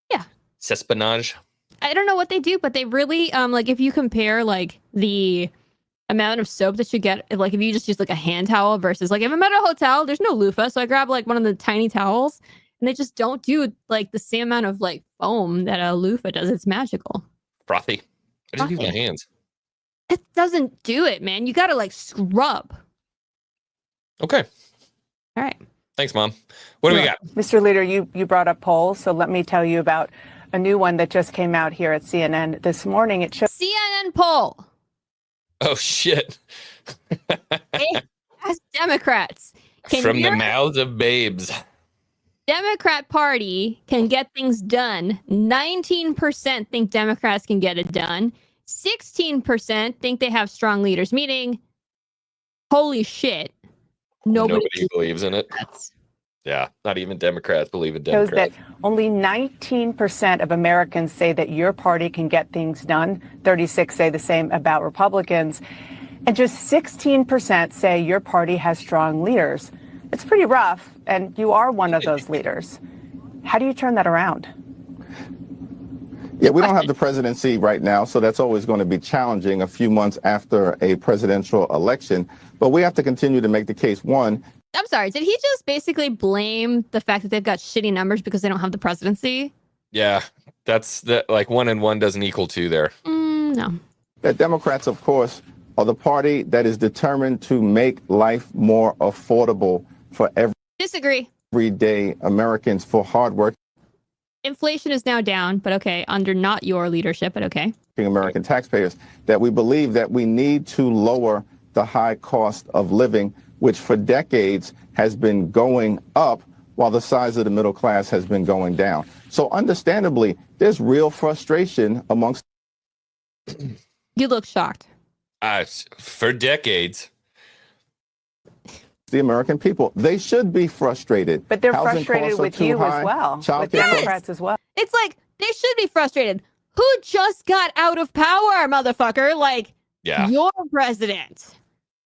Yeah. Cespanage? I don't know what they do, but they really like if you compare like the amount of soap that you get, like if you just use like a hand towel versus like if I'm at a hotel, there's no loofah, so I grab like one of the tiny towels and they just don't do like the same amount of like foam that a loofah does. It's magical. Frothy. I just use my hands. It doesn't do it, man. You gotta like scrub. Okay. All right. Thanks, Mom. What do we got? Mr. Leader, you brought up polls, so let me tell you about a new one that just came out here at CNN this morning. It shows CNN poll. Oh, shit. As Democrats. From the mouths of babes. Democrat Party can get things done. 19% think Democrats can get it done. 16% think they have strong leaders. Meaning, holy shit. Nobody believes in it. Yeah, not even Democrats believe in shows Democrats. that only 19% of Americans say that your party can get things done. 36 say the same about Republicans. And just 16% say your party has strong leaders. It's pretty rough, and you are one of those leaders. How do you turn that around? Yeah, we don't have the presidency right now, so that's always going to be challenging a few months after a presidential election. But we have to continue to make the case. One, I'm sorry, did he just basically blame the fact that they've got shitty numbers because they don't have the presidency? Yeah, that's like 1 and 1 doesn't equal 2 there. No. The Democrats, of course, are the party that is determined to make life more affordable for everyday Americans, for hardworking Inflation is now down, but okay, under not your leadership, but okay. American taxpayers, that we believe that we need to lower the high cost of living, which for decades has been going up while the size of the middle class has been going down. So understandably, there's real frustration amongst. You look shocked. For decades. The American people. They should be frustrated. But they're Housing frustrated costs are with too you high. as well, Child with care costs- Democrats as well. It's like they should be frustrated. Who just got out of power, motherfucker? Like, your president.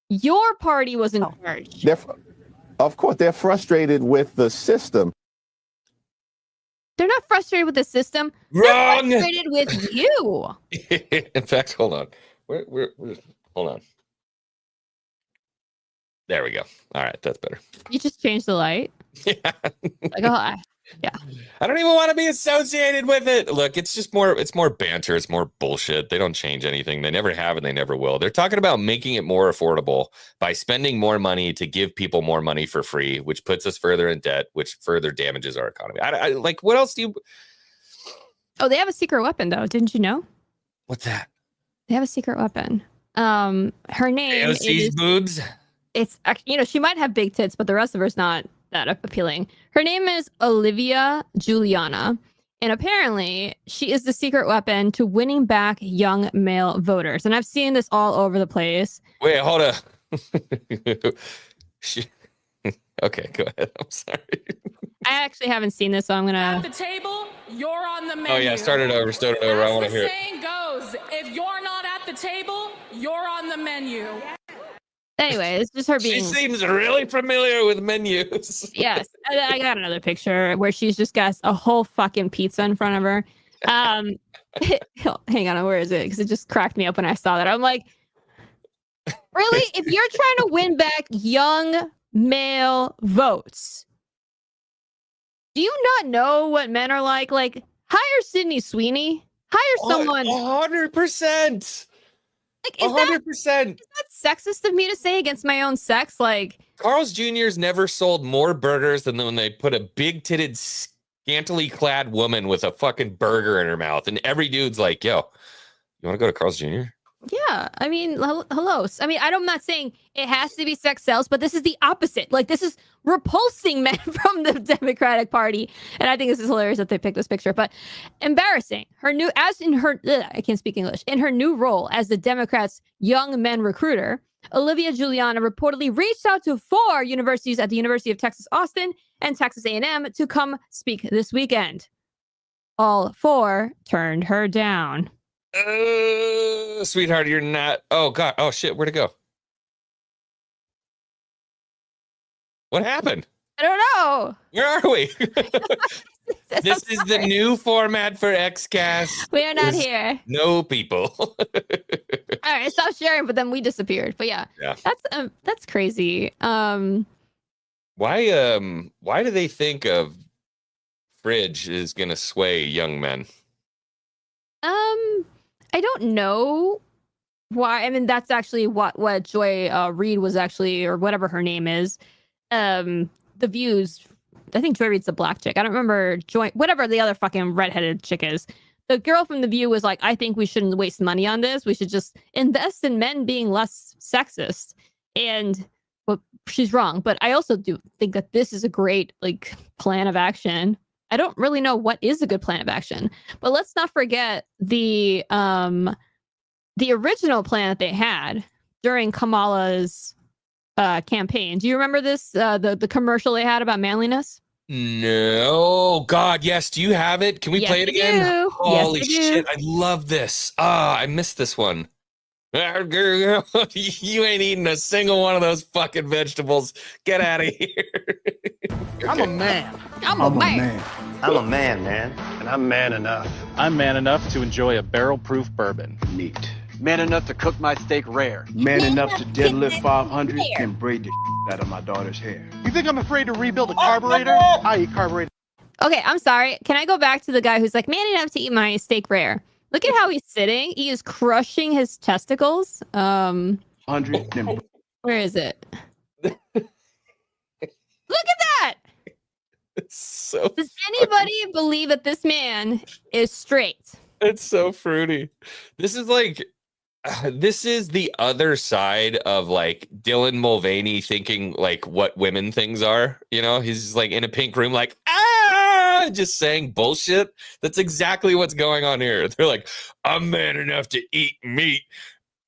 Your party was in charge. Of course, they're frustrated with the system. They're not frustrated with the system. Wrong. They're frustrated with you. In fact, hold on. Hold on. There we go. All right, that's better. You just changed the light. Yeah. Like, oh, yeah. I don't even want to be associated with it. Look, it's more banter. It's more bullshit. They don't change anything. They never have and they never will. They're talking about making it more affordable by spending more money to give people more money for free, which puts us further in debt, which further damages our economy. I like, what else do you... Oh, they have a secret weapon, though. Didn't you know? What's that? They have a secret weapon. Her name AOC's boobs? It's, she might have big tits, but the rest of her's not that appealing. Her name is Olivia Juliana, and apparently she is the secret weapon to winning back young male voters. And I've seen this all over the place. Wait, hold on. Okay, go ahead. I'm sorry. I actually haven't seen this, so I'm gonna. At the table, you're on the menu. Oh yeah, start it over. I want to hear it. The saying goes, if you're not at the table, you're on the menu. Anyway, it's just her being. She seems really familiar with menus. Yes, I got another picture where she's just got a whole fucking pizza in front of her. Hang on, where is it? Because it just cracked me up when I saw that. I'm like, really? If you're trying to win back young male votes, do you not know what men are like? Like, hire Sydney Sweeney. Hire someone. 100%. Like, is 100%. that sexist of me to say against my own sex? Like, Carl's Jr.'s never sold more burgers than when they put a big-titted, scantily clad woman with a fucking burger in her mouth. And every dude's like, yo, you want to go to Carl's Jr.? yeah, I mean, hello. I mean, I'm not saying it has to be sex sells, but this is the opposite. Like, this is repulsing men from the Democratic Party. And I think this is hilarious that they picked this picture, but embarrassing. I can't speak English. In her new role as the Democrats' young men recruiter, Olivia Juliana reportedly reached out to 4 universities at the University of Texas, Austin and Texas A&M to come speak this weekend. All 4 turned her down. Sweetheart, you're not. Oh, God. Oh, shit. Where'd it go? What happened? I don't know. Where are we? This is the new format for Xcast. We are not here. No people. All right, stop sharing, but then we disappeared. But yeah. That's crazy. Why do they think of fridge is gonna sway young men? I don't know why. I mean, that's actually what Joy Reid was actually, or whatever her name is. The Views. I think Joy Reid's the black chick. I don't remember whatever the other fucking redheaded chick is. The girl from The View was like, I think we shouldn't waste money on this. We should just invest in men being less sexist. And well, she's wrong. But I also do think that this is a great plan of action. I don't really know what is a good plan of action, but let's not forget the original plan that they had during Kamala's campaign. Do you remember this? The commercial they had about manliness? No. God, yes. Do you have it? Can we play it again? Holy shit. I love this. I missed this one. You ain't eating a single one of those fucking vegetables. Get out of here. I'm a man. I'm a man. I'm a man, man. And I'm man enough. I'm man enough to enjoy a barrel-proof bourbon. Neat. Man enough to cook my steak rare. Man enough to deadlift 500 and braid the out of my daughter's hair. You think I'm afraid to rebuild a carburetor? I eat carburetor. Okay, I'm sorry. Can I go back to the guy who's like, man enough to eat my steak rare? Look at how he's sitting. He is crushing his testicles. 100. Where is it? Look at that. It's so Does anybody believe that this man is straight? It's so fruity. This is this is the other side of Dylan Mulvaney thinking what women things are. You know, he's in a pink room just saying bullshit. That's exactly what's going on here. They're like, I'm man enough to eat meat.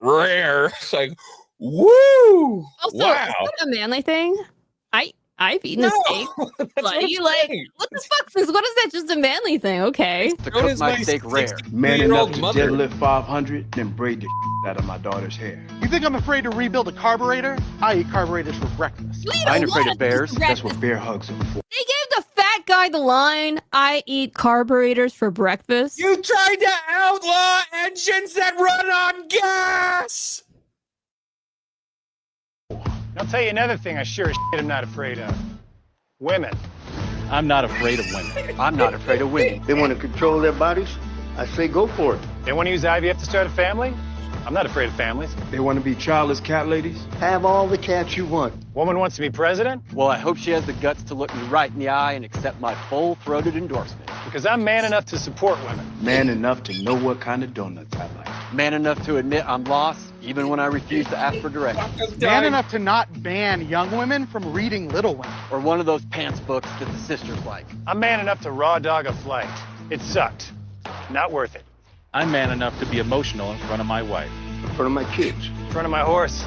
Rare. It's like, woo! Also, wow. is that a manly thing? I've eaten a steak. Bloody, like, what the fuck? What is that? Just a manly thing? Okay. To cook my steak rare. Man enough to deadlift 500, then braid the out of my daughter's hair. You think I'm afraid to rebuild a carburetor? I eat carburetors for breakfast. I ain't afraid of bears. That's what bear hugs are for. They gave the fat guy the line, I eat carburetors for breakfast. You tried to outlaw engines that run on gas! I'll tell you another thing I sure as shit am not afraid of. Women. I'm not afraid of women. I'm not afraid of women. They want to control their bodies? I say go for it. They want to use IVF to start a family? I'm not afraid of families. They want to be childless cat ladies? Have all the cats you want. Woman wants to be president? Well, I hope she has the guts to look me right in the eye and accept my full-throated endorsement. Because I'm man enough to support women. Man enough to know what kind of donuts I like. Man enough to admit I'm lost, even when I refuse to ask for directions. Man enough to not ban young women from reading Little Women. Or one of those pants books that the sisters like. I'm man enough to raw dog a flight. It sucked. Not worth it. I'm man enough to be emotional in front of my wife. In front of my kids. In front of my horse.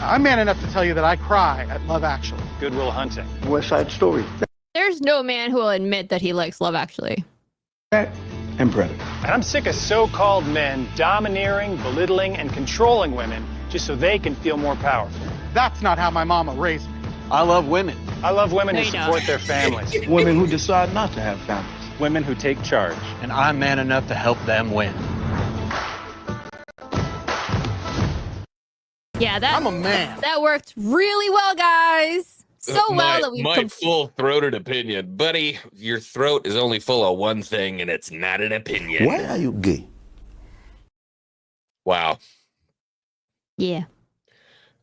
I'm man enough to tell you that I cry at Love Actually. Good Will Hunting. West Side Story. There's no man who will admit that he likes Love Actually. And Predator. And I'm sick of so-called men domineering, belittling, and controlling women just so they can feel more powerful. That's not how my mama raised me. I love women. I love women who support their families. Women who decide not to have families. Women who take charge. And I'm man enough to help them win. Yeah, I'm a man. That worked really well, guys. So well that we my full-throated opinion, buddy. Your throat is only full of one thing, and it's not an opinion. Why are you gay? Wow. Yeah.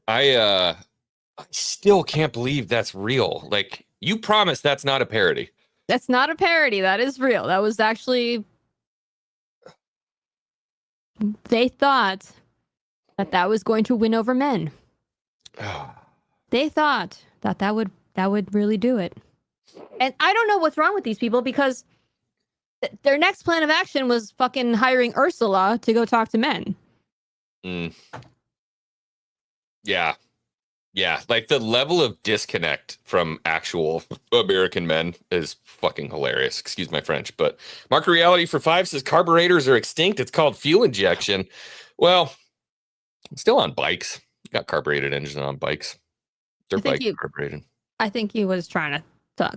I still can't believe that's real. Like, you promised that's not a parody. That's not a parody. That is real. That was actually. They thought that was going to win over men. They thought that would really do it. And I don't know what's wrong with these people because their next plan of action was fucking hiring Ursula to go talk to men. Yeah. Yeah, like the level of disconnect from actual American men is fucking hilarious. Excuse my French, but Market Reality for 5 says carburetors are extinct. It's called fuel injection. Well, still on bikes. Got carbureted engines on bikes. Dirt bike carbureted. I think he was trying to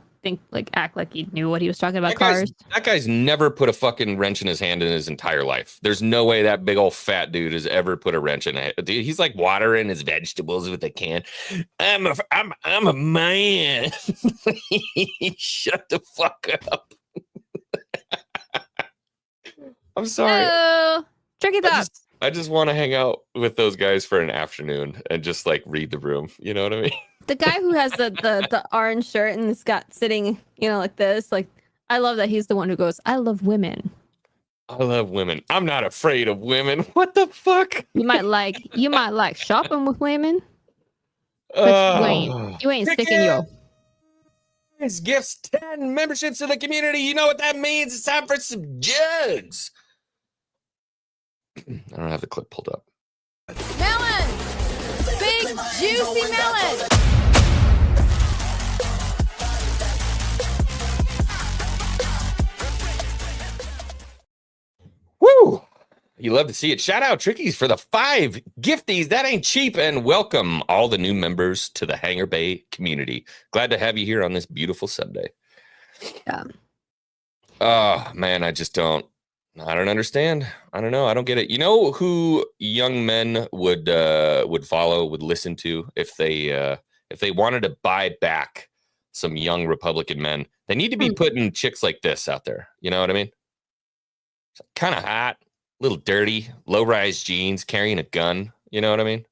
act like he knew what he was talking about cars. That guy's never put a fucking wrench in his hand in his entire life. There's no way that big old fat dude has ever put a wrench in it. He's like watering his vegetables with a can. I'm a man. Shut the fuck up. I'm sorry. Hello. Tricky thoughts. I just want to hang out with those guys for an afternoon and just like read the room. You know what I mean? The guy who has the orange shirt and it's got sitting, like this. Like, I love that he's the one who goes, I love women. I love women. I'm not afraid of women. What the fuck? You might like shopping with women. But you ain't sticking your. It's gifts 10 memberships to the community. You know what that means? It's time for some jugs. I don't have the clip pulled up. Melon! Big, juicy melon! Woo! You love to see it. Shout out Trickies for the 5 gifties. That ain't cheap. And welcome all the new members to the Hangar Bay community. Glad to have you here on this beautiful Sunday. Yeah. Oh, man, I don't understand. I don't know. I don't get it. You know who young men would follow, would listen to if they wanted to buy back some young Republican men? They need to be putting chicks like this out there. You know what I mean? Kind of hot, a little dirty, low-rise jeans, carrying a gun. You know what I mean?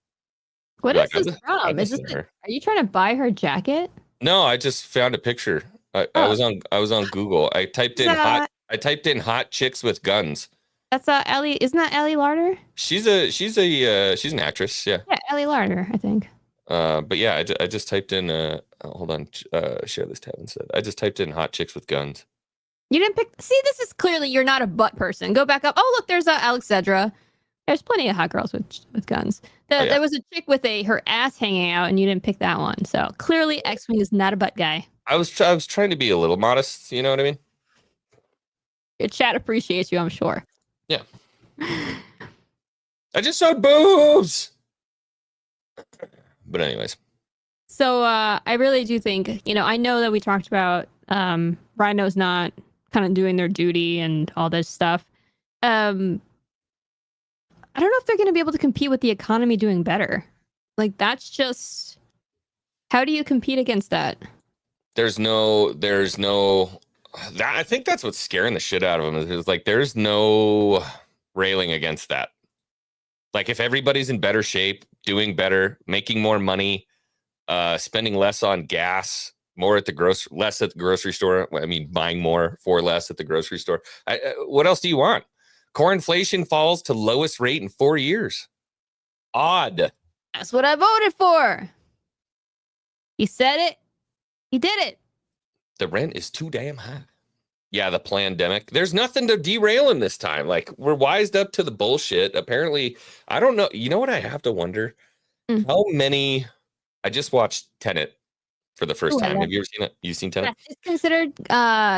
What is this from? Are you trying to buy her jacket? No, I just found a picture. I was on Google. I typed in hot chicks with guns. That's Ellie. Isn't that Ellie Larder? She's an actress. Yeah. Yeah, Ellie Larder, I think. But yeah, I just typed in. Hold on. Share this tab instead. I just typed in hot chicks with guns. You didn't pick. See, this is clearly you're not a butt person. Go back up. Oh, look, there's Alexandra. There's plenty of hot girls with guns. There was a chick with her ass hanging out, and you didn't pick that one. So clearly, X-Wing is not a butt guy. I was trying to be a little modest. You know what I mean? Your chat appreciates you, I'm sure. Yeah. I just saw boobs. But anyways. So I really do think, I know that we talked about Rhino's not kind of doing their duty and all this stuff. I don't know if they're going to be able to compete with the economy doing better. Like, that's just, how do you compete against that? There's no, I think that's what's scaring the shit out of them. Is like, there's no railing against that. Like, if everybody's in better shape, doing better, making more money, spending less on gas, less at the grocery store. I mean, buying more for less at the grocery store. What else do you want? Core inflation falls to lowest rate in 4 years. Odd. That's what I voted for. He said it. He did it. The rent is too damn high. Yeah, the pandemic. There's nothing to derail him this time. Like, we're wised up to the bullshit. Apparently, I don't know. You know what I have to wonder? How many... I just watched Tenet for the first time. Have you ever seen it? You've seen Tenet? Yeah, it's considered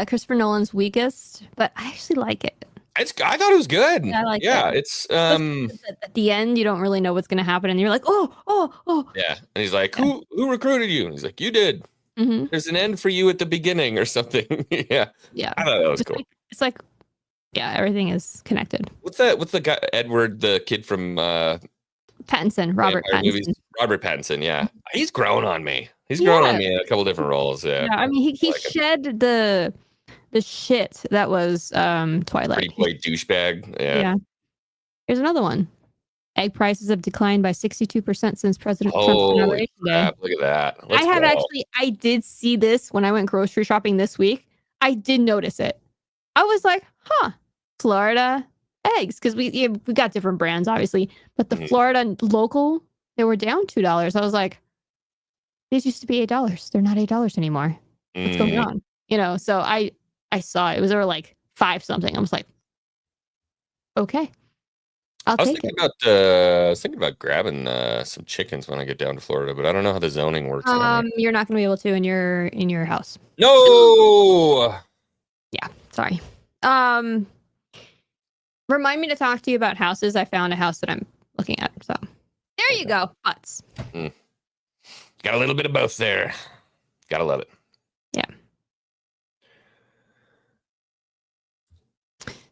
Christopher Nolan's weakest, but I actually like it. I thought it was good. Yeah, I like it. It's at the end, you don't really know what's going to happen, and you're like, oh. Yeah, and he's like, who recruited you? And he's like, you did. Mm-hmm. There's an end for you at the beginning or something. Yeah. I thought that was cool. It's like, everything is connected. What's the guy, Edward, the kid from Pattinson, Robert Pattinson. Movies? Robert Pattinson, yeah. He's grown on me. He's grown on me in a couple different roles. Yeah. I mean, he shed the shit that was Twilight. Pretty boy douchebag. Yeah. Here's another one. Egg prices have declined by 62% since President Trump's inauguration day. Look at that. I did see this when I went grocery shopping this week. I did notice it. I was like, Florida eggs, because we got different brands, obviously, but the Florida local, they were down $2. I was like, these used to be $8. They're not $8 anymore. What's going on? So I saw it. It was over like 5 something. I was like, okay. I was thinking about grabbing some chickens when I get down to Florida, but I don't know how the zoning works. You're not going to be able to in your house. No. Yeah, sorry. Remind me to talk to you about houses. I found a house that I'm looking at. So there you go. Butts. Got a little bit of both there. Gotta love it. Yeah.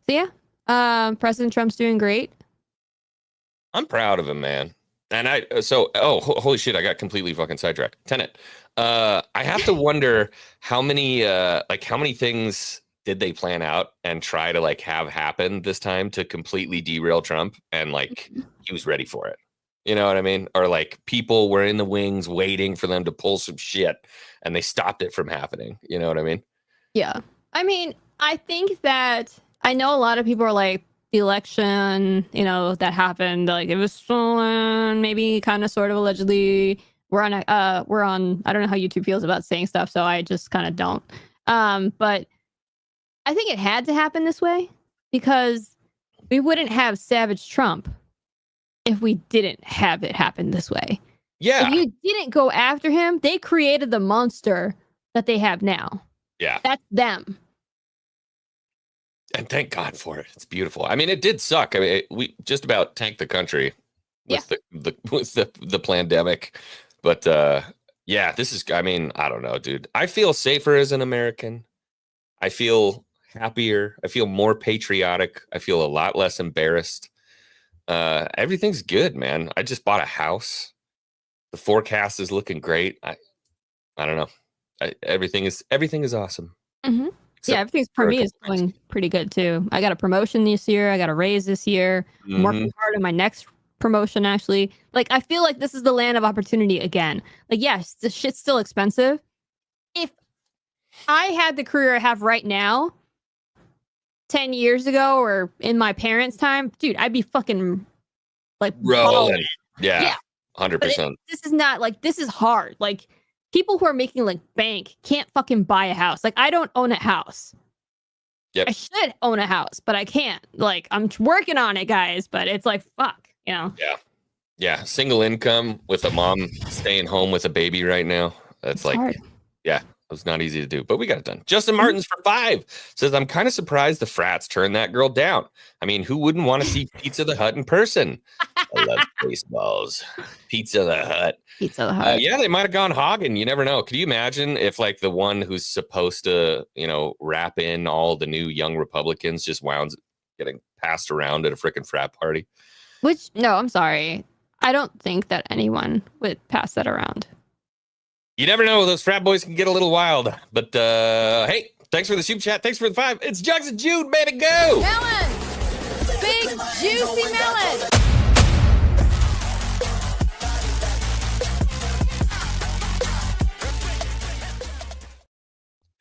So yeah, President Trump's doing great. I'm proud of him, man. And holy shit, I got completely fucking sidetracked. Tenet. I have to wonder how many things did they plan out and try to have happen this time to completely derail Trump, and he was ready for it. You know what I mean? Or people were in the wings waiting for them to pull some shit and they stopped it from happening. You know what I mean? Yeah. I mean, I think that I know a lot of people are like, the election, that happened, it was stolen, maybe kind of sort of allegedly. We're on I don't know how YouTube feels about saying stuff, so I just kind of don't. But I think it had to happen this way because we wouldn't have Savage Trump if we didn't have it happen this way. Yeah. If you didn't go after him, they created the monster that they have now. Yeah. That's them. And thank God for it. It's beautiful. I mean, it did suck. I mean, we just about tanked the country with the pandemic. But this is, I mean, I don't know, dude. I feel safer as an American. I feel happier. I feel more patriotic. I feel a lot less embarrassed. Everything's good, man. I just bought a house. The forecast is looking great. I don't know. Everything is awesome. Mm-hmm. Yeah, everything's for me is going pretty good too. I got a promotion this year. I got a raise this year. I'm working hard on my next promotion, actually. I feel like this is the land of opportunity again. Yes, the shit's still expensive. If I had the career I have right now, 10 years ago or in my parents' time, dude, I'd be fucking rolling. Yeah. 100%. This is not like, this is hard. Like, people who are making like bank can't fucking buy a house. Like, I don't own a house. Yep. I should own a house, but I can't. Like, I'm working on it, guys, but it's like, fuck, you know? Yeah. Yeah. Single income with a mom staying home with a baby right now. That's like, hard. Yeah, it was not easy to do, but we got it done. Justin Martins for 5 says, I'm kind of surprised the frats turned that girl down. I mean, who wouldn't want to see Pizza the Hut in person? I love baseballs. Pizza the Hut. Pizza the Hut. Yeah, they might have gone hogging. You never know. Could you imagine if like the one who's supposed to, wrap in all the new young Republicans just wound getting passed around at a freaking frat party? Which, no, I'm sorry. I don't think that anyone would pass that around. You never know. Those frat boys can get a little wild. But hey, thanks for the super chat. Thanks for the 5. It's Jugs and Jude, baby, go! Melon! Big, juicy melon!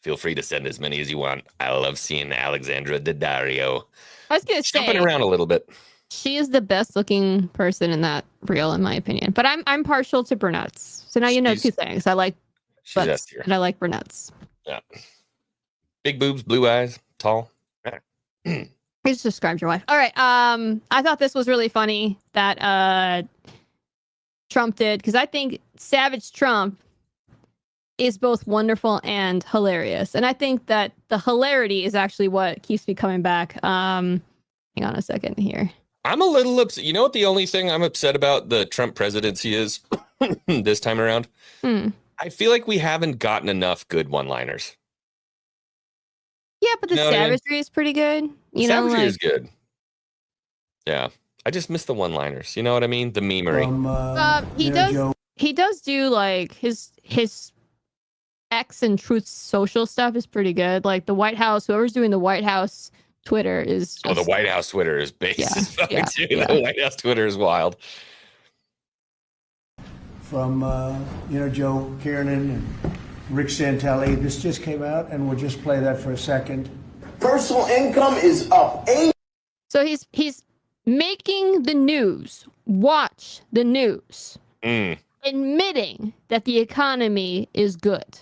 Feel free to send as many as you want. I love seeing Alexandra Daddario. I was going to say, jumping around a little bit. She is the best looking person in that reel, in my opinion. But I'm partial to brunettes. So now you know 2 things. I like butts and I like brunettes. Yeah. Big boobs, blue eyes, tall. You just described your wife. All right. I thought this was really funny that Trump did, because I think Savage Trump is both wonderful and hilarious. And I think that the hilarity is actually what keeps me coming back. Hang on a second here. I'm a little upset. You know what the only thing I'm upset about the Trump presidency is this time around? I feel like we haven't gotten enough good one-liners. Yeah, but the savagery is pretty good. Savagery is good. Yeah. I just miss the one-liners. You know what I mean? The memery. He does do like his X and Truth Social stuff is pretty good. Like the White House, whoever's doing the White House Twitter is just, the White House Twitter is base. Yeah, The White House Twitter is wild. From Joe Kiernan and Rick Santelli. This just came out, and we'll just play that for a second. Personal income is up 8. So he's making the news. Watch the news. Admitting that the economy is good.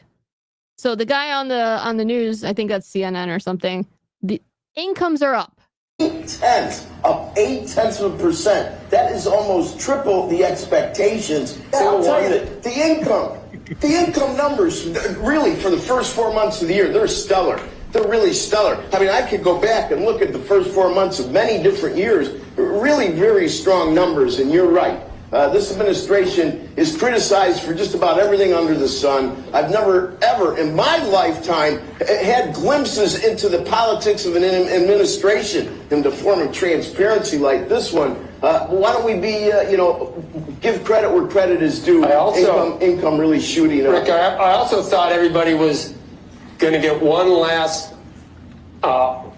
So the guy on the news, I think that's CNN or something, the incomes are up. 0.8, up 0.8%. That is almost triple the expectations. I'll tell you that the income numbers, really, for the first 4 months of the year, they're stellar. They're really stellar. I mean, I could go back and look at the first 4 months of many different years. Really very strong numbers, and you're right. This administration is criticized for just about everything under the sun. I've never, ever in my lifetime had glimpses into the politics of an administration in the form of transparency like this one. Why don't we be, give credit where credit is due. Income really shooting up. Rick, I also thought everybody was going to get one last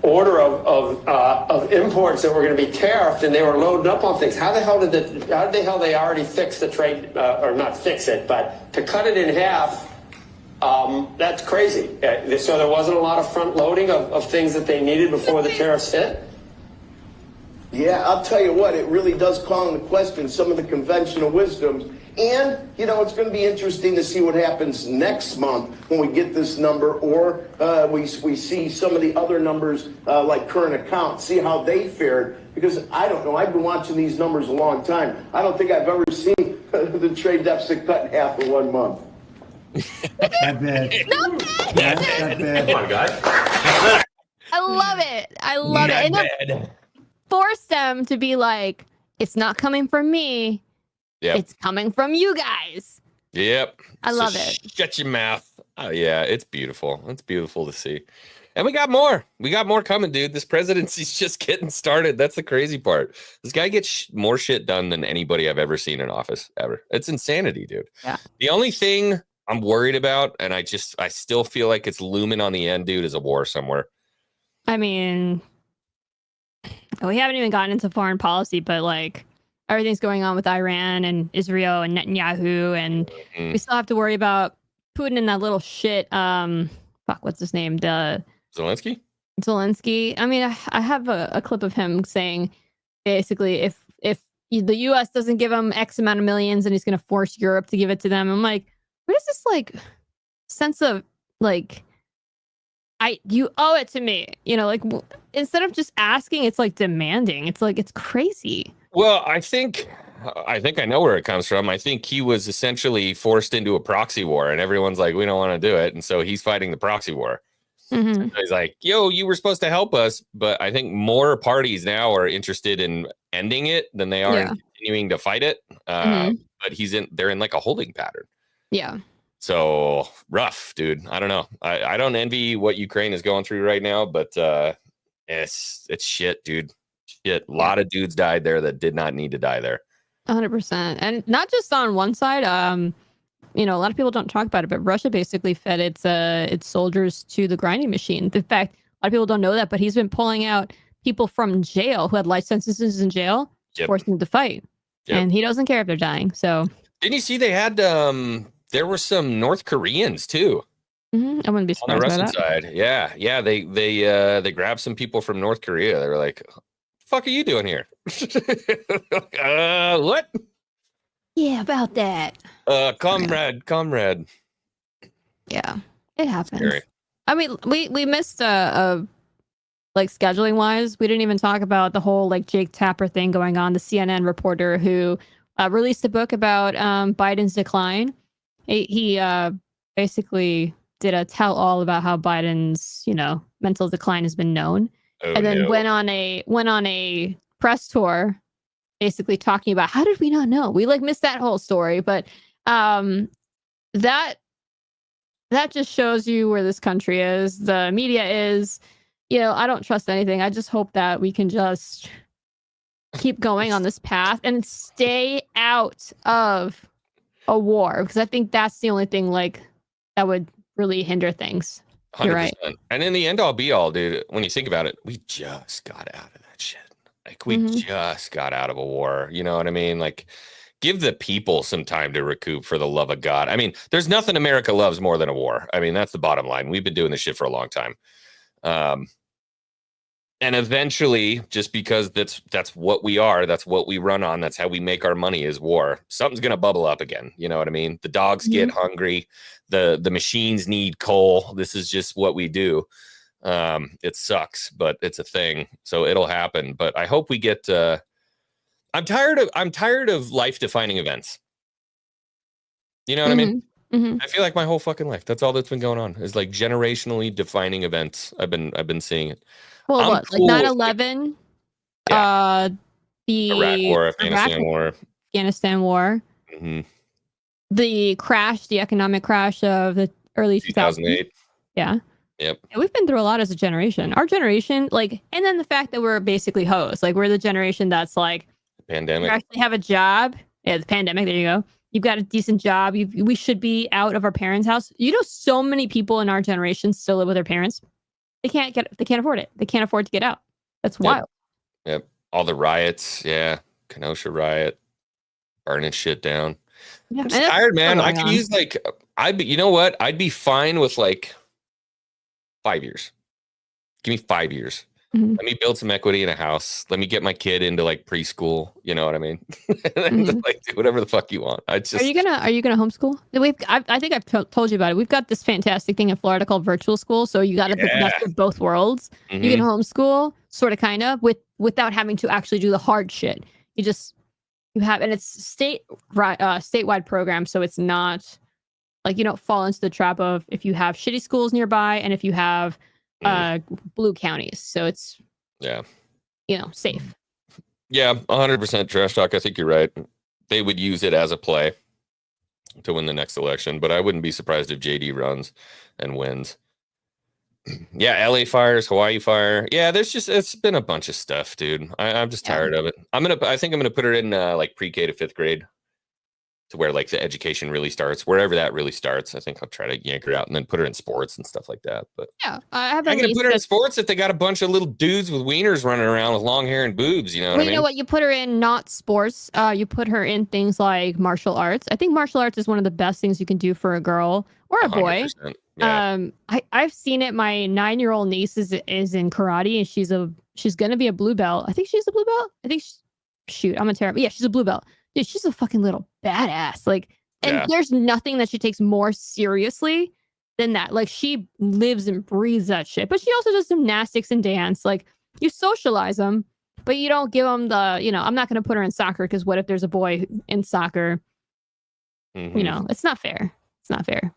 order of imports that were going to be tariffed, and they were loading up on things. How the hell they already fix the trade, or not fix it, but to cut it in half? That's crazy. So there wasn't a lot of front loading of things that they needed before the tariffs hit. Yeah, I'll tell you what, it really does call into question some of the conventional wisdoms. And, it's going to be interesting to see what happens next month when we get this number, or we see some of the other numbers like current account, see how they fared. Because I don't know, I've been watching these numbers a long time. I don't think I've ever seen the trade deficit cut in half in 1 month. Not bad. Not bad. Not bad. Come on, guys. I love it. I love it. And it forced them to be like, it's not coming from me. Yep. It's coming from you guys. Yep. I love it. Shut your mouth. Oh, yeah. It's beautiful. It's beautiful to see. And we got more. We got more coming, dude. This presidency's just getting started. That's the crazy part. This guy gets more shit done than anybody I've ever seen in office, ever. It's insanity, dude. Yeah. The only thing I'm worried about, and I still feel like it's looming on the end, dude, is a war somewhere. I mean, we haven't even gotten into foreign policy, but like, everything's going on with Iran and Israel and Netanyahu, and we still have to worry about Putin and that little shit. What's his name? Zelensky. I mean, I have a clip of him saying, basically, if the U.S. doesn't give him X amount of millions, and he's going to force Europe to give it to them. I'm like, what is this like sense of like, you owe it to me, like instead of just asking, it's like demanding. It's like, it's crazy. Well, I think I know where it comes from. I think he was essentially forced into a proxy war, and everyone's like, we don't want to do it, and so he's fighting the proxy war. Mm-hmm. So he's like, yo, you were supposed to help us, but I think more parties now are interested in ending it than they are in continuing to fight it. But they're in like a holding pattern. Yeah. So rough, dude. I don't know. I don't envy what Ukraine is going through right now, but it's shit, dude. Shit. A lot of dudes died there that did not need to die there. 100%. And not just on one side. A lot of people don't talk about it, but Russia basically fed its soldiers to the grinding machine. In fact, a lot of people don't know that, but he's been pulling out people from jail who had life sentences in jail, forcing them to fight. And he doesn't care if they're dying. So didn't you see they had there were some North Koreans too? I wouldn't be surprised on the by Russian that. side. Yeah. They grabbed some people from North Korea. They were like, "What the fuck are you doing here?" What? Yeah, about that. Comrade. Yeah, it happens. Scary. I mean, we missed like scheduling wise, we didn't even talk about the whole like Jake Tapper thing going on. The CNN reporter who released a book about Biden's decline. He basically did a tell all about how Biden's mental decline has been known, and then went on a press tour, basically talking about how did we not know? We like missed that whole story, but that just shows you where this country is. The media is, I don't trust anything. I just hope that we can just keep going on this path and stay out of a war, because I think that's the only thing like that would really hinder things. 100%. You're right. And in the end all be all, dude, when you think about it, we just got out of that shit. Like we just got out of a war. You know what I mean? Like, give the people some time to recoup, for the love of God. I mean, there's nothing America loves more than a war. I mean, that's the bottom line. We've been doing this shit for a long time. And eventually, just because that's what we are, that's what we run on, that's how we make our money, is war. Something's gonna bubble up again. You know what I mean? The dogs get hungry, the machines need coal. This is just what we do. It sucks, but it's a thing. So it'll happen. But I hope we get I'm tired of life-defining events. You know what I mean? I feel like my whole fucking life, that's all that's been going on, is like generationally defining events. I've been seeing it. Well, what, cool like with 9/11, the Iraq War, Afghanistan War. The crash, the economic crash of the early 2008. Yeah. Yep. And we've been through a lot as a generation. Our generation, like, and then the fact that we're basically hoes. Like, we're the generation that's like, pandemic. You actually have a job. Yeah, the pandemic. There you go. You've got a decent job. We should be out of our parents' house. So many people in our generation still live with their parents. They can't afford it. They can't afford to get out. That's wild. Yep. All the riots. Yeah. Kenosha riot. Burning shit down. Yeah. I'm just tired, man. I could use you know what? I'd be fine with like 5 years. Give me 5 years. Let me build some equity in a house. Let me get my kid into like preschool. You know what I mean? And just, like, do whatever the fuck you want. Are you gonna homeschool? I think I've told you about it. We've got this fantastic thing in Florida called virtual school. So you got to put the best of both worlds. You can homeschool, sort of, kind of, without having to actually do the hard shit. You have, and it's statewide program. So it's not like you don't fall into the trap of if you have shitty schools nearby and if you have blue counties. So it's safe. Yeah, 100% trash talk. I think you're right. They would use it as a play to win the next election, but I wouldn't be surprised if JD runs and wins. Yeah, LA fires, Hawaii fire. Yeah, it's been a bunch of stuff, dude. I'm just tired of it. I think I'm gonna put her in like pre-K to 5th grade, to where like the education really starts, wherever that really starts. I think I'll try to yank her out and then put her in sports and stuff like that. But yeah, I ain't gonna put her in sports if they got a bunch of little dudes with wieners running around with long hair and boobs. You know what I mean? You know what? You put her in not sports. You put her in things like martial arts. I think martial arts is one of the best things you can do for a girl or a boy. Yeah. I've seen it. My 9-year-old niece is in karate, and she's gonna be a blue belt. I think she's a blue belt. I think shoot, I'm a terrible. Yeah, she's a blue belt. Dude, she's a fucking little badass. Like, and there's nothing that she takes more seriously than that. Like, she lives and breathes that shit. But she also does gymnastics and dance. Like, you socialize them, but you don't give them the, I'm not going to put her in soccer because what if there's a boy in soccer? Mm-hmm. It's not fair. It's not fair.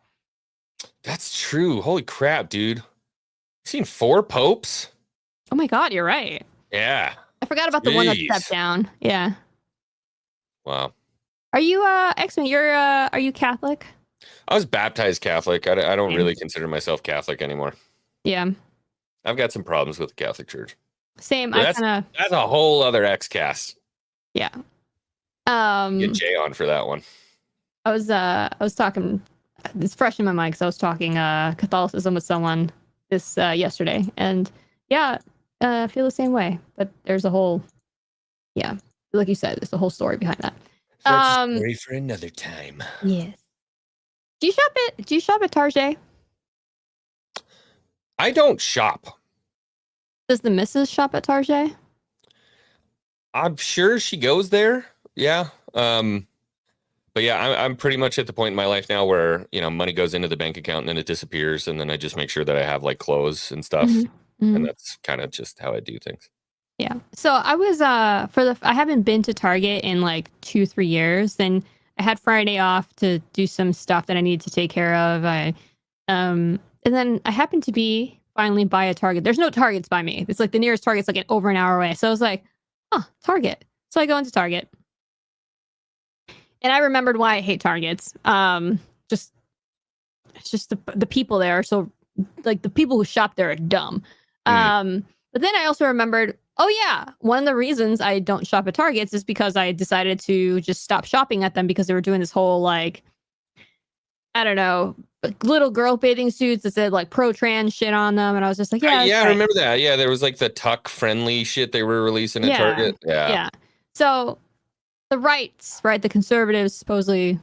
That's true. Holy crap, dude. Seen 4 popes? Oh my God, you're right. Yeah. I forgot about the one that stepped down. Yeah. Wow. Are you X-Men? Are you Catholic? I was baptized Catholic. I don't really consider myself Catholic anymore. Yeah. I've got some problems with the Catholic Church. Same. But that's a whole other Xcast. Yeah. Get Jay on for that one. I was talking. It's fresh in my mind because I was talking Catholicism with someone this yesterday, and I feel the same way. But there's a whole, like you said, there's a whole story behind that. That's a story for another time. Yes. Do you shop at Target? I don't shop. Does the missus shop at Target? I'm sure she goes there. Yeah. But yeah, I'm pretty much at the point in my life now where, money goes into the bank account and then it disappears. And then I just make sure that I have like clothes and stuff. Mm-hmm. And that's kind of just how I do things. Yeah. So I was, I haven't been to Target in like 2-3 years. Then I had Friday off to do some stuff that I needed to take care of. And then I happened to be finally by a Target. There's no Targets by me. It's like the nearest Target's like over an hour away. So I was like, Target. So I go into Target. And I remembered why I hate Targets. It's just the people there are so, like, the people who shop there are dumb. But then I also remembered, one of the reasons I don't shop at Targets is because I decided to just stop shopping at them because they were doing this whole, like, I don't know, little girl bathing suits that said like pro-trans shit on them. And I was just like, I remember that. Yeah, there was like the tuck friendly shit they were releasing at Target. Yeah. So the rights, right? The conservatives supposedly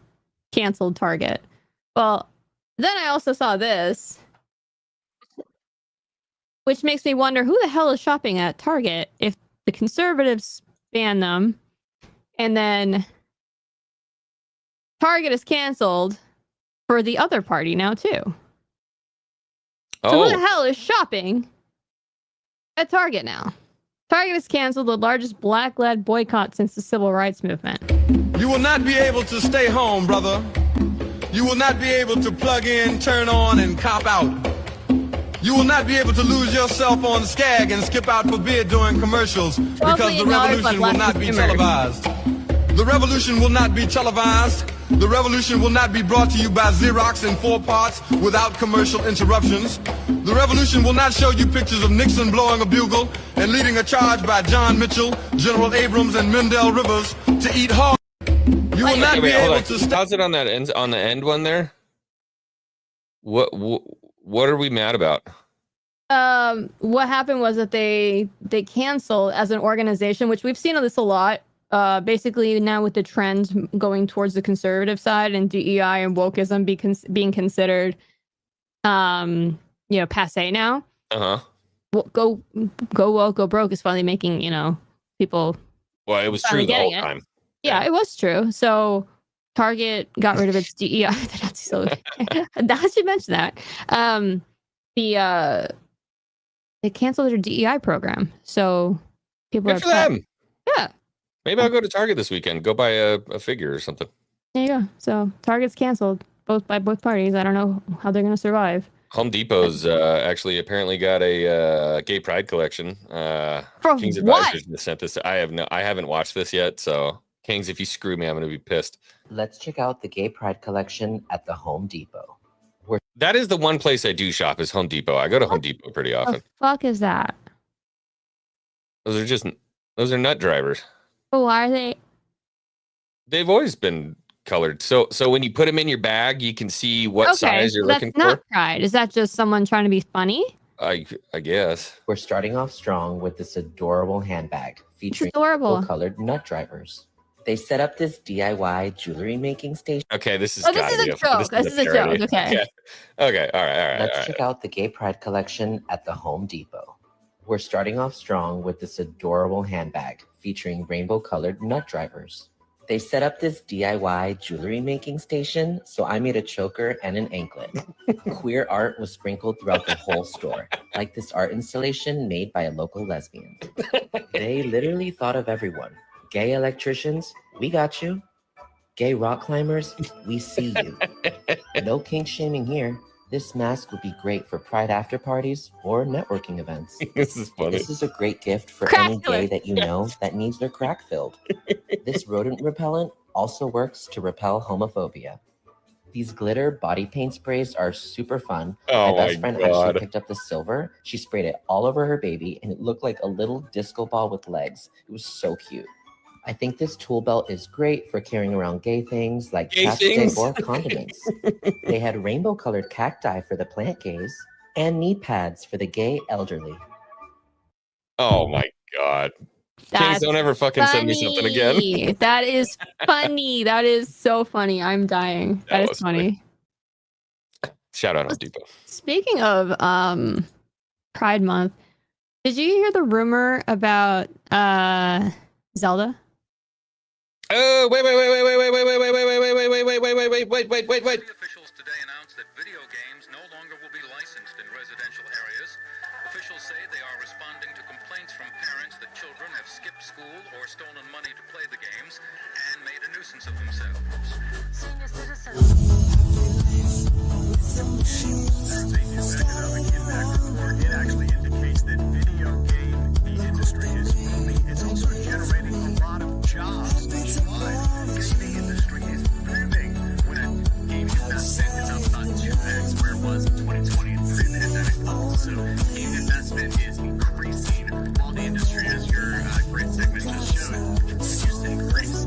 canceled Target. Well, then I also saw this, which makes me wonder who the hell is shopping at Target if the conservatives ban them and then Target is canceled for the other party now too. So who the hell is shopping at Target now? Target has canceled the largest black-led boycott since the civil rights movement. You will not be able to stay home, brother. You will not be able to plug in, turn on, and cop out. You will not be able to lose yourself on Skag and skip out for beer during commercials because the revolution will not be televised. The revolution will not be televised. The revolution will not be brought to you by Xerox in 4 parts without commercial interruptions. The revolution will not show you pictures of Nixon blowing a bugle and leading a charge by John Mitchell, General Abrams, and Mendel Rivers to eat hard. You will not be able to. How's it on that end? On the end one there? What are we mad about? What happened was that they canceled as an organization, which we've seen on this a lot. Basically now with the trends going towards the conservative side and DEI and wokeism being considered, passe now. Go woke, go broke is finally making, people. Well, it was true the whole time. Yeah, it was true. So Target got rid of its DEI. Now that you mention that, they canceled their DEI program. So people Good are for them. Yeah. Maybe I'll go to Target this weekend. Go buy a figure or something. There you go. So Target's canceled by both parties. I don't know how they're going to survive. Home Depot's actually apparently got a gay pride collection. From King's what? Advisors just sent this. I haven't watched this yet. So Kings, if you screw me, I'm going to be pissed. Let's check out the gay pride collection at the Home Depot. That is the one place I do shop is Home Depot. I go to Home Depot pretty often. The fuck is that? Those are nut drivers. Why are they? They've always been colored. So when you put them in your bag, you can see what size you're looking for. That's not pride. Is that just someone trying to be funny? I guess. We're starting off strong with this adorable handbag featuring full-colored nut drivers. They set up this DIY jewelry making station. Okay, this is. This is a joke. This is a joke. Okay. Okay. All right. Let's check out the gay pride collection at the Home Depot. We're starting off strong with this adorable handbag featuring rainbow-colored nut drivers. They set up this DIY jewelry making station, so I made a choker and an anklet. Queer art was sprinkled throughout the whole store, like this art installation made by a local lesbian. They literally thought of everyone. Gay electricians, we got you. Gay rock climbers, we see you. No kink shaming here. This mask would be great for pride after parties or networking events. This is funny. This is a great gift for Crack any gay that you know that needs their crack filled. This rodent repellent also works to repel homophobia. These glitter body paint sprays are super fun. Oh my best my friend God. actually picked up the silver. She sprayed it all over her baby, and it looked like a little disco ball with legs. It was so cute. I think this tool belt is great for carrying around gay things like Gay chapstick things. or condiments. They had rainbow-colored cacti for the plant gays and knee pads for the gay elderly. Oh my God. Kings, don't ever fucking send me something again. Funny. That is funny. That is so funny. I'm dying. That is was funny. Shout out Home Depot. Speaking of Pride Month, did you hear the rumor about Zelda? Oh, wait. Officials today announced that video games no longer will be licensed in residential areas. Officials say they are responding to complaints from parents that children have skipped school or stolen money to play the games and made a nuisance of themselves. Senior There's a new economic impact report. It actually indicates that video game industry is booming. It's also generating a lot of jobs nationwide. The gaming industry is booming. When a gaming investment is up about 2x where it was in 2020 and pre-pandemic levels. So game investment is increasing while the industry, as your great segment just showed, continues to increase.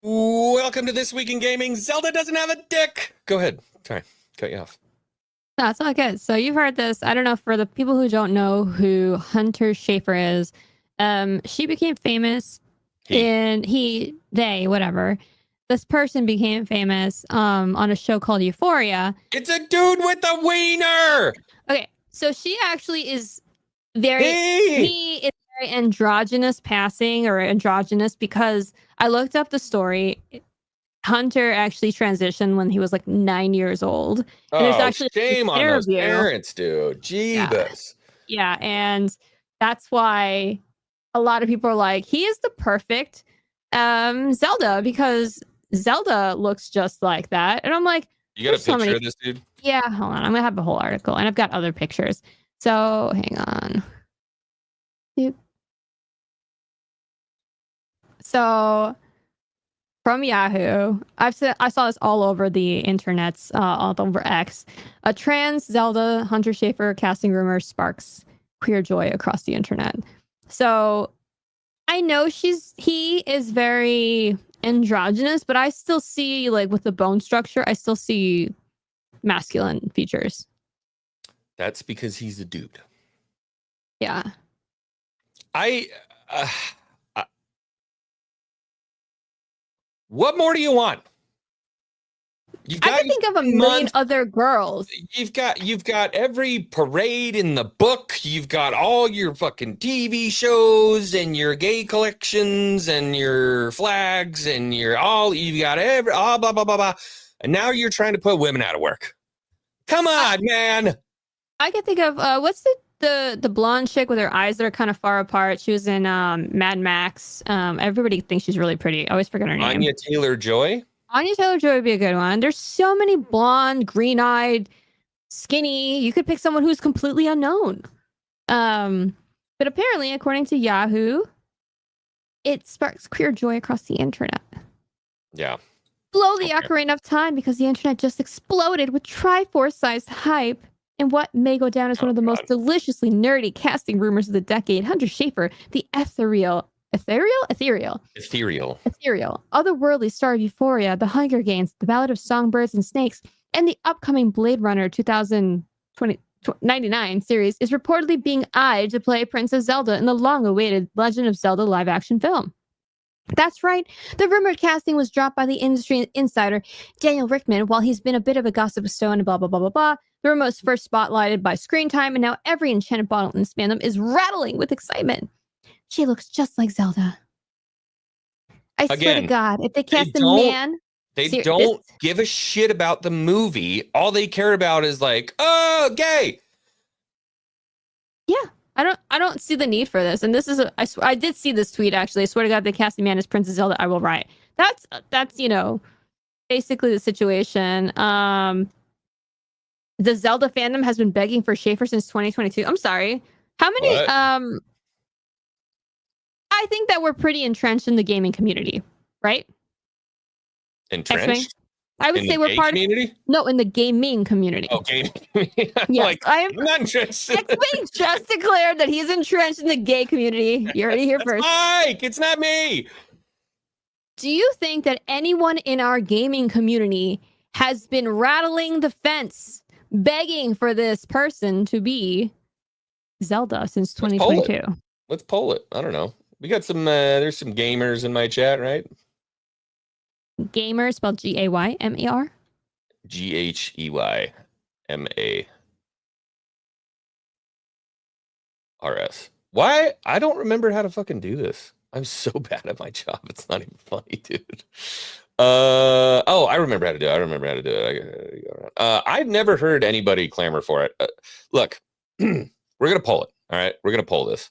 Welcome to This Week in Gaming. Zelda doesn't have a dick. Go ahead. Sorry, cut you off. No, it's all good. So you've heard this. I don't know, for the people who don't know who Hunter Schafer is, she became famous whatever. This person became famous on a show called Euphoria. It's a dude with a wiener. Okay, so she actually is he is very androgynous passing or androgynous because I looked up the story. Hunter actually transitioned when he was like 9 years old. And there's actually shame on those parents, dude. Jeebus. Yeah, and that's why a lot of people are like, he is the perfect Zelda because Zelda looks just like that. And I'm like, you got a picture of this dude? Yeah, hold on. I'm gonna have a whole article, and I've got other pictures. So hang on. So from Yahoo, I saw this all over the internets, all over X. A trans Zelda Hunter Schafer casting rumor sparks queer joy across the internet. So I know he is very androgynous, but I still see, like, with the bone structure, I still see masculine features. That's because he's a dude. Yeah. What more do you want? I can think of a million other girls. You've got every parade in the book. You've got all your fucking TV shows and your gay collections and your flags and you've got blah blah blah blah. And now you're trying to put women out of work. Come on, man. I can think of what's the blonde chick with her eyes that are kind of far apart. She was in Mad Max. Everybody thinks she's really pretty. I always forget her name. Anya Taylor-Joy. Anya Taylor-Joy would be a good one. There's so many blonde, green-eyed, skinny. You could pick someone who's completely unknown. But apparently, according to Yahoo, it sparks queer joy across the internet. Yeah. Blow the ocarina of time because the internet just exploded with Triforce-sized hype. And what may go down as one of the most deliciously nerdy casting rumors of the decade, Hunter Schafer, the ethereal, otherworldly star of Euphoria, The Hunger Games, The Ballad of Songbirds and Snakes, And the upcoming Blade Runner 2099 series is reportedly being eyed to play Princess Zelda in the long-awaited Legend of Zelda live-action film. That's right. The rumored casting was dropped by the industry insider Daniel Rickman while he's been a bit of a gossip stone and blah, blah, blah, blah, blah. The rumor was first spotlighted by Screen Time, and now every enchanted bottle in fandom is rattling with excitement. She looks just like Zelda. I swear to God, if they cast a man... They don't give a shit about the movie. All they care about is like, oh, gay. Yeah. I don't see the need for this. And this is I did see this tweet actually. I swear to God, if they cast a man as Princess Zelda, I will riot. That's basically the situation. The Zelda fandom has been begging for Schaefer since 2022. I'm sorry. How many I think that we're pretty entrenched in the gaming community, right? Entrenched? I would say we're part community? in the gaming community. Okay. Yes, I'm not entrenched. X-Wing just declared that he's entrenched in the gay community. You heard it here first. Mike, it's not me. Do you think that anyone in our gaming community has been rattling the fence, begging for this person to be Zelda since 2022? Let's poll it. I don't know. We got some, there's some gamers in my chat, right? Gamer spelled Gaymer. GHEYMARS. Why? I don't remember how to fucking do this. I'm so bad at my job. It's not even funny, dude. I remember how to do it. I've never heard anybody clamor for it. Look, we're going to poll it. All right. We're going to poll this.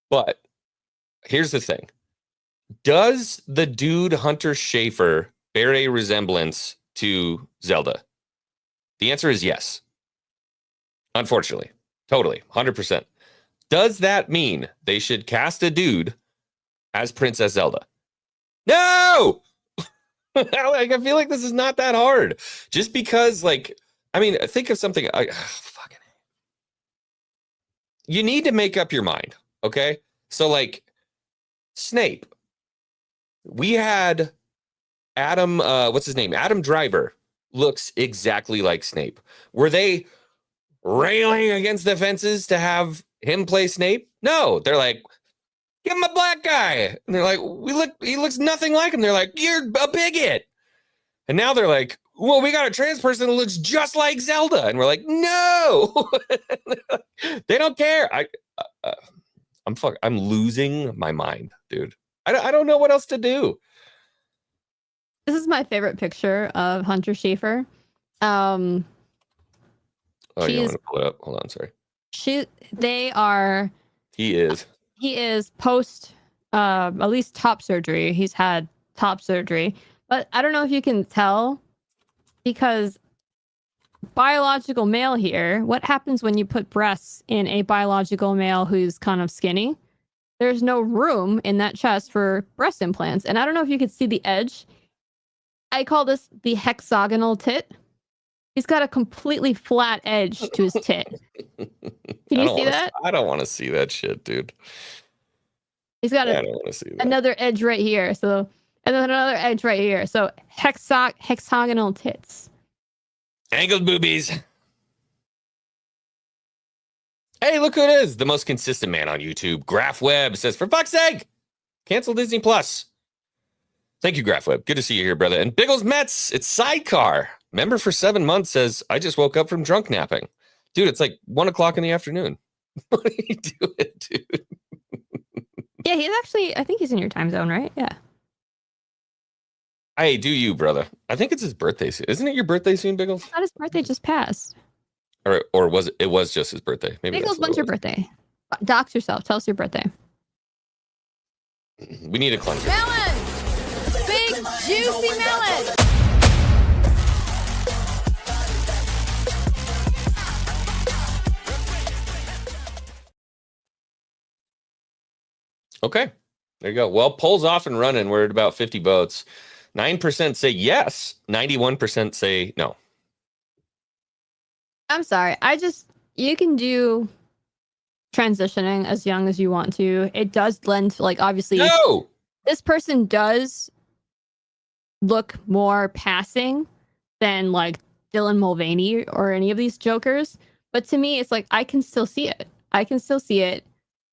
But here's the thing. Does the dude Hunter Schafer bear a resemblance to Zelda? The answer is yes. Unfortunately. Totally. 100%. Does that mean they should cast a dude as Princess Zelda? No! I feel like this is not that hard. Just because, think of something. You need to make up your mind, okay? So, Snape. We had Adam, what's his name? Adam Driver looks exactly like Snape. Were they railing against the fences to have him play Snape? No, they're like, give him a black guy. And they're like, he looks nothing like him. They're like, you're a bigot. And now they're like, well, we got a trans person that looks just like Zelda. And we're like, no, they don't care. I'm losing my mind, dude. I don't know what else to do. This is my favorite picture of Hunter Schafer. You want to pull it up? Hold on, sorry. He is post at least top surgery. He's had top surgery. But I don't know if you can tell because biological male here, what happens when you put breasts in a biological male who's kind of skinny? There's no room in that chest for breast implants. And I don't know if you could see the edge. I call this the hexagonal tit. He's got a completely flat edge to his tit. Can you see that? I don't want to see that shit, dude. He's got another edge right here. So, and then another edge right here. So hexagonal tits. Angled boobies. Hey, look who it is. The most consistent man on YouTube. Graph Web says, for fuck's sake, cancel Disney Plus. Thank you, Graph Web. Good to see you here, brother. And Biggles Mets, it's Sidecar. Member for 7 months says, I just woke up from drunk napping. Dude, it's like 1 o'clock in the afternoon. What are you doing, dude? Yeah, he's actually, I think he's in your time zone, right? Yeah. Hey, do you, brother? I think it's his birthday soon. Isn't it your birthday soon, Biggles? Not his birthday just passed. Or was it? It was just his birthday. Maybe Biggles, when's your birthday? Dox yourself. Tell us your birthday. We need a cleanser. Melon! Big, juicy melon! Okay. There you go. Well, polls off and running. We're at about 50 votes. 9% say yes. 91% say no. I'm sorry. You can do transitioning as young as you want to. It does lend to, obviously, this person does look more passing than, Dylan Mulvaney or any of these Jokers. But to me, it's like I can still see it.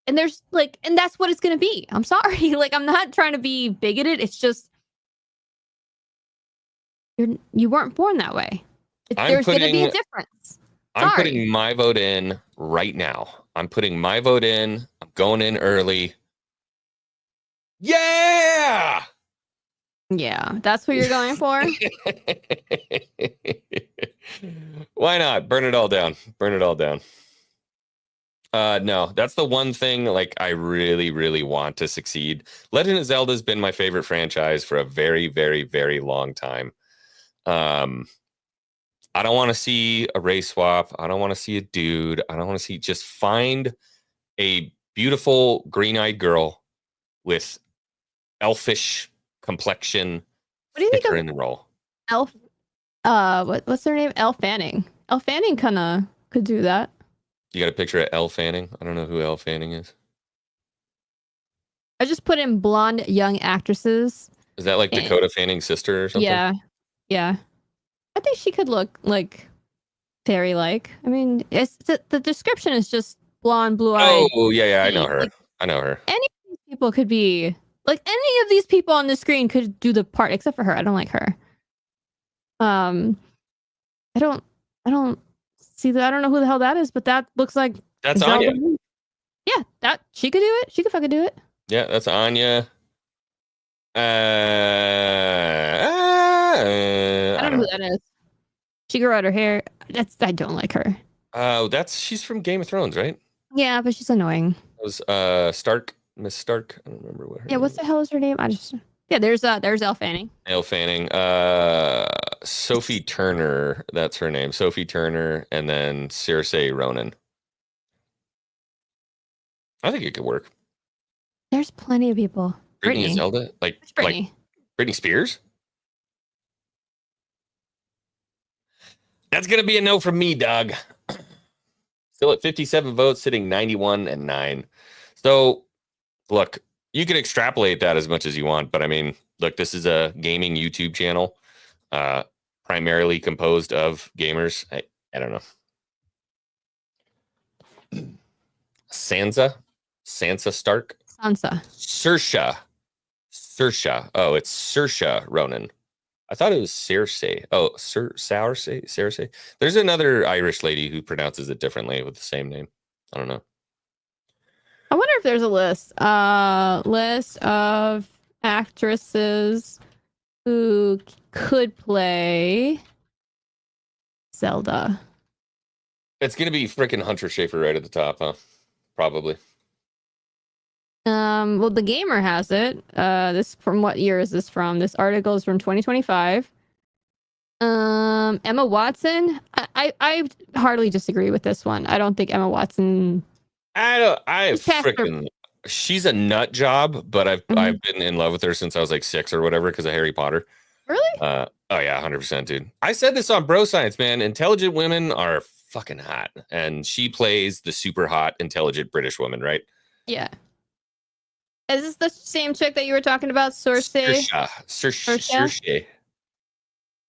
And there's like, and that's what it's gonna be. I'm sorry. Like, I'm not trying to be bigoted. It's just you weren't born that way. There's gonna be a difference. I'm putting my vote in right now. I'm putting my vote in. I'm going in early. Yeah! Yeah, that's what you're going for? Why not? Burn it all down. Burn it all down. No, that's the one thing like I really, really want to succeed. Legend of Zelda has been my favorite franchise for a very, very, very long time. I don't want to see a race swap. I don't want to see a dude. I don't want to see, just find a beautiful green-eyed girl with elfish complexion. What do you think her of in the role? What's her name? Elle Fanning. Elle Fanning kind of could do that. You got a picture of Elle Fanning? I don't know who Elle Fanning is. I just put in blonde young actresses. Is that like Dakota Fanning's sister or something? Yeah. I think she could look like fairy-like. I mean, it's the description is just blonde, blue-eyed. Oh, yeah, I know her. Like, I know her. any of these people could be like any of these people on the screen could do the part, except for her. I don't like her. I don't see that. I don't know who the hell that is, but that looks like that's Zelda. Anya. Yeah, that she could do it. She could fucking do it. Yeah, that's Anya. I don't know who that is. She grew out her hair. I don't like her. Oh, she's from Game of Thrones, right? Yeah, but she's annoying. That was Stark, Miss Stark. I don't remember what her name what the hell is her name? There's Elle Fanning. Elle Fanning. Sophie Turner, that's her name. Sophie Turner, and then Saoirse Ronan. I think it could work. There's plenty of people. Britney and Zelda? Like Britney Spears? That's going to be a no from me, dog. Still at 57 votes, sitting 91-9. So, look, you can extrapolate that as much as you want, but I mean, look, this is a gaming YouTube channel, primarily composed of gamers. I don't know. Sansa Stark? Saoirse. Saoirse. Oh, it's Saoirse Ronan. I thought it was Cersei. Oh, Cersei. There's another Irish lady who pronounces it differently with the same name. I don't know. I wonder if there's a list of actresses who could play Zelda. It's gonna be freaking Hunter Schafer right at the top, huh? Probably. Well, the Gamer has it. This from what year is this from? This article is from 2025. Emma Watson. I hardly disagree with this one. I don't think Emma Watson. She's a nut job, but I've been in love with her since I was like 6 or whatever because of Harry Potter. Really? Oh yeah, 100%, dude. I said this on Bro Science, man. Intelligent women are fucking hot, and she plays the super hot, intelligent British woman, right? Yeah. Is this the same chick that you were talking about, Saoirse? Saoirse.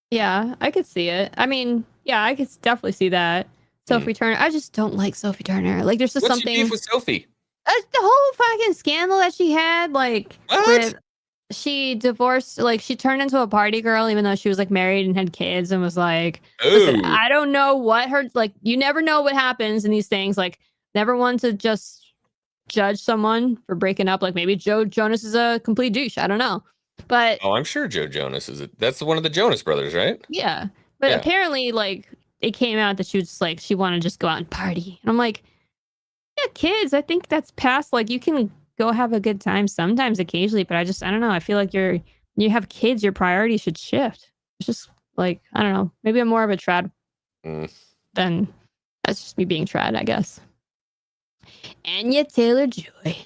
Yeah, I could see it. I mean, yeah, I could definitely see that. Sophie Turner. I just don't like Sophie Turner. Like, there's just What's something. Your beef with Sophie? The whole fucking scandal that she had, like, she divorced, like, she turned into a party girl, even though she was like married and had kids, and was like, listen, I don't know what her, like, you never know what happens in these things. Like, never want to just judge someone for breaking up. Like, maybe Joe Jonas is a complete douche. I don't know. But I'm sure Joe Jonas that's one of the Jonas brothers, right? Yeah. But apparently, like, it came out that she was just like, she wanted to just go out and party. And I'm like, yeah, kids, I think that's past, like, you can go have a good time sometimes, occasionally, but I don't know. I feel like you have kids, your priorities should shift. It's just like, I don't know. Maybe I'm more of a trad than that's just me being trad, I guess. Anya Taylor-Joy.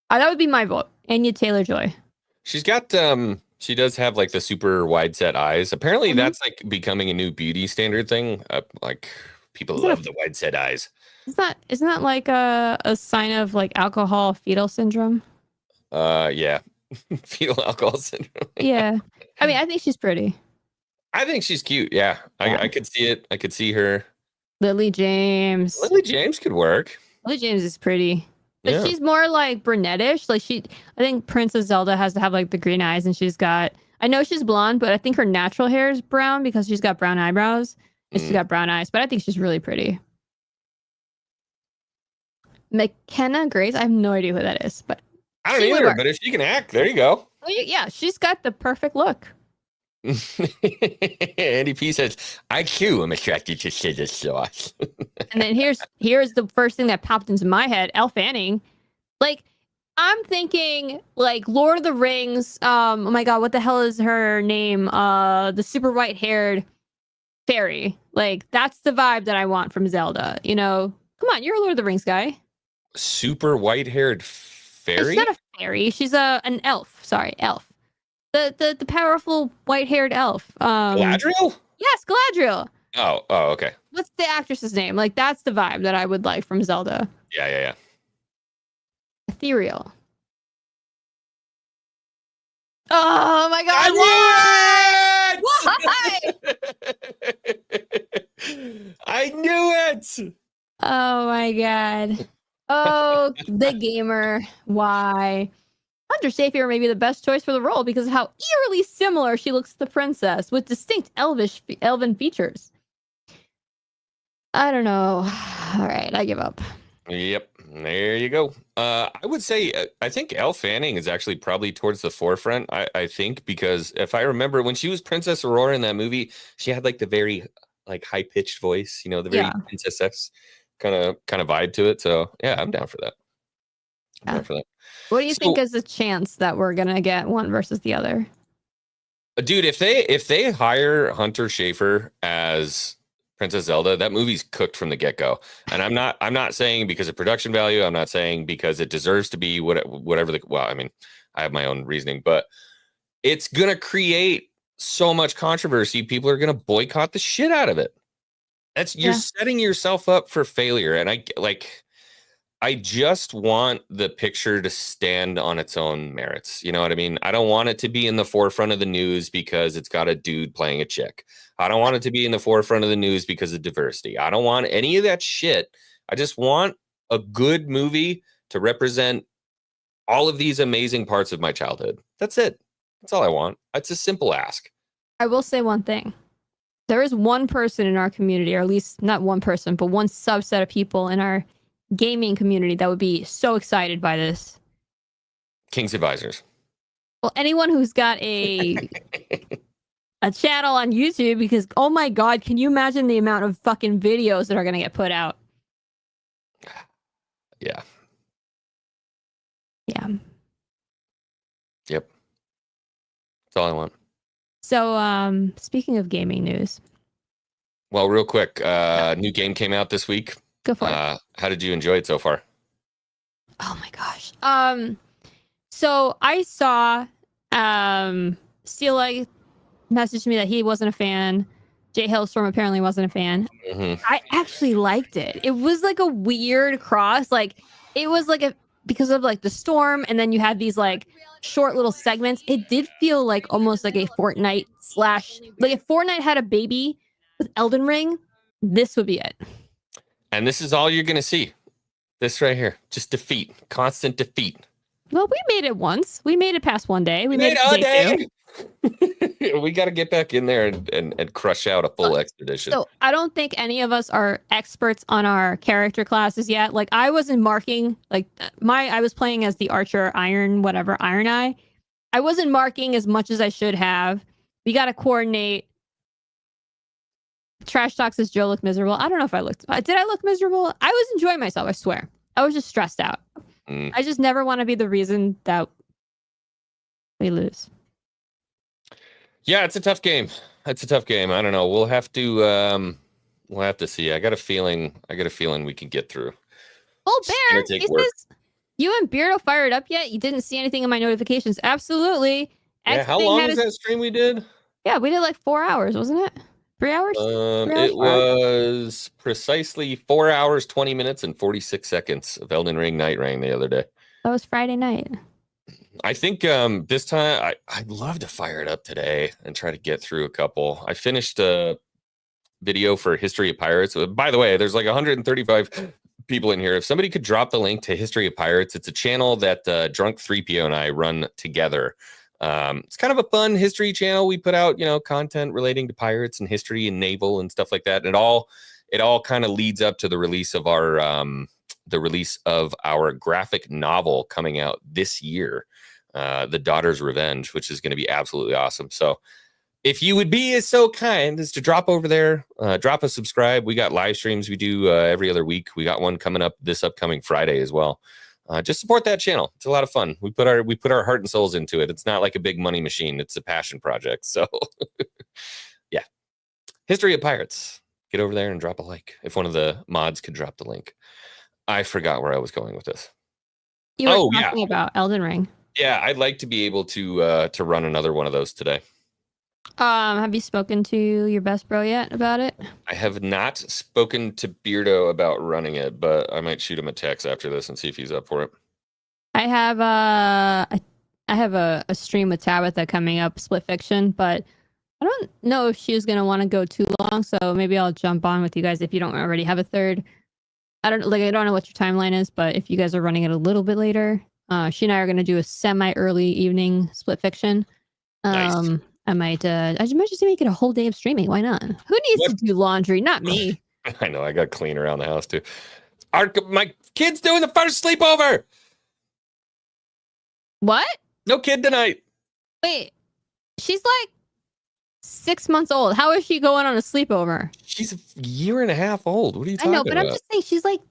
That would be my vote. Anya Taylor-Joy. She's got she does have like the super wide set eyes. Apparently that's like becoming a new beauty standard thing. Like people love the wide set eyes. Isn't that like a sign of like alcohol fetal syndrome? Yeah. Fetal alcohol syndrome. Yeah. I mean, I think she's pretty. I think she's cute. Yeah, I could see it. I could see her. Lily James. Lily James could work. Lily James is pretty. But Yeah. she's more like brunettish. Like I think Princess Zelda has to have like the green eyes, and I know she's blonde, but I think her natural hair is brown because she's got brown eyebrows and she's got brown eyes. But I think she's really pretty. McKenna Grace, I have no idea who that is, but I don't either. But if she can act, there you go. Yeah, she's got the perfect look. Andy P says, "IQ, I'm attracted to scissor sauce." And then here's the first thing that popped into my head: Elle Fanning. Like, I'm thinking like Lord of the Rings. Oh my God, what the hell is her name? The super white haired fairy. Like, that's the vibe that I want from Zelda. You know, come on, you're a Lord of the Rings guy. Super white haired fairy. She's not a fairy. She's an elf. Sorry, elf. The powerful white haired elf. Galadriel? Yes, Galadriel. Oh, okay. What's the actress's name? Like, that's the vibe that I would like from Zelda. Yeah. Ethereal. Oh my God! I knew it. Oh my God! Oh, the gamer. Why? Hunter Safier may be the best choice for the role because of how eerily similar she looks to the princess, with distinct elven features. I don't know. All right, I give up. Yep, there you go. I would say I think Elle Fanning is actually probably towards the forefront. I think because if I remember when she was Princess Aurora in that movie, she had like the very like high pitched voice, you know, the very princess kind of vibe to it. So yeah, I'm down for that. I'm down for that. What do you think is the chance that we're gonna get one versus the other? Dude, if they hire Hunter Schafer as Princess Zelda, that movie's cooked from the get-go. And I'm not saying because of production value, I'm not saying because it deserves to be whatever I mean, I have my own reasoning, but it's gonna create so much controversy, people are gonna boycott the shit out of it. You're setting yourself up for failure. And I just want the picture to stand on its own merits. You know what I mean? I don't want it to be in the forefront of the news because it's got a dude playing a chick. I don't want it to be in the forefront of the news because of diversity. I don't want any of that shit. I just want a good movie to represent all of these amazing parts of my childhood. That's it. That's all I want. It's a simple ask. I will say one thing. There is one person in our community, or at least not one person, but one subset of people in our gaming community that would be so excited by this. King's Advisors. Well, anyone who's got a channel on YouTube, because oh my God, can you imagine the amount of fucking videos that are going to get put out? Yeah. Yep. That's all I want. So, speaking of gaming news. Well, real quick, new game came out this week. Go for it. How did you enjoy it so far? Oh my gosh. So I saw Steelite messaged me that he wasn't a fan. Jay Hailstorm apparently wasn't a fan. Mm-hmm. I actually liked it. It was like a weird cross. Like, it was like because of like the storm, and then you had these like short little segments. It did feel like almost like a Fortnite / like if Fortnite had a baby with Elden Ring, this would be it. And this is all you're going to see. This right here. Just defeat. Constant defeat. Well, we made it once. We made it past one day. We made it all day. We got to get back in there and crush out a full expedition. So I don't think any of us are experts on our character classes yet. Like, I wasn't marking, like I was playing as the Archer Iron Eye. I wasn't marking as much as I should have. We got to coordinate. Trash Talk says Joe looked miserable. I don't know if I looked. Did I look miserable? I was enjoying myself, I swear. I was just stressed out. I just never want to be the reason that we lose. Yeah, it's a tough game. I don't know. We'll have to see. I got a feeling we can get through. Oh, Bear, he says, you and Beardo fired up yet? You didn't see anything in my notifications. Absolutely. Yeah, how long was that stream we did? Yeah, we did like 4 hours, wasn't it? 3 hours? It was precisely 4 hours, 20 minutes, and 46 seconds of Elden Ring Night Rain the other day. That was Friday night. I think this time I'd love to fire it up today and try to get through a couple. I finished a video for History of Pirates. By the way, there's like 135 people in here. If somebody could drop the link to History of Pirates, it's a channel that Drunk 3PO and I run together. It's kind of a fun history channel. We put out, content relating to pirates and history and naval and stuff like that. And it all kind of leads up to the release of our graphic novel coming out this year, The Daughter's Revenge, which is going to be absolutely awesome. So if you would be so kind as to drop over there, drop a subscribe. We got live streams we do every other week. We got one coming up this upcoming Friday as well. Just support that channel. It's a lot of fun. We put our heart and souls into it. It's not like a big money machine. It's a passion project. So yeah. History of Pirates. Get over there and drop a like. If one of the mods could drop the link. I forgot where I was going with this. You were talking about Elden Ring. Yeah, I'd like to be able to run another one of those today. Have you spoken to your best bro yet about it? I have not spoken to Beardo about running it, but I might shoot him a text after this and see if he's up for it. I have a stream with Tabitha coming up, Split Fiction, but I don't know if she's gonna want to go too long, so maybe I'll jump on with you guys if you don't already have a third. I don't know what your timeline is, but if you guys are running it a little bit later, she and I are gonna do a semi-early evening Split Fiction. Nice. I might just make it a whole day of streaming. Why not? Who needs to do laundry? Not me. I know. I got clean around the house too. My kid's doing the first sleepover. What? No kid tonight. Wait, she's like 6 months old. How is she going on a sleepover? She's a year and a half old. What are you talking about? I know, but I'm just saying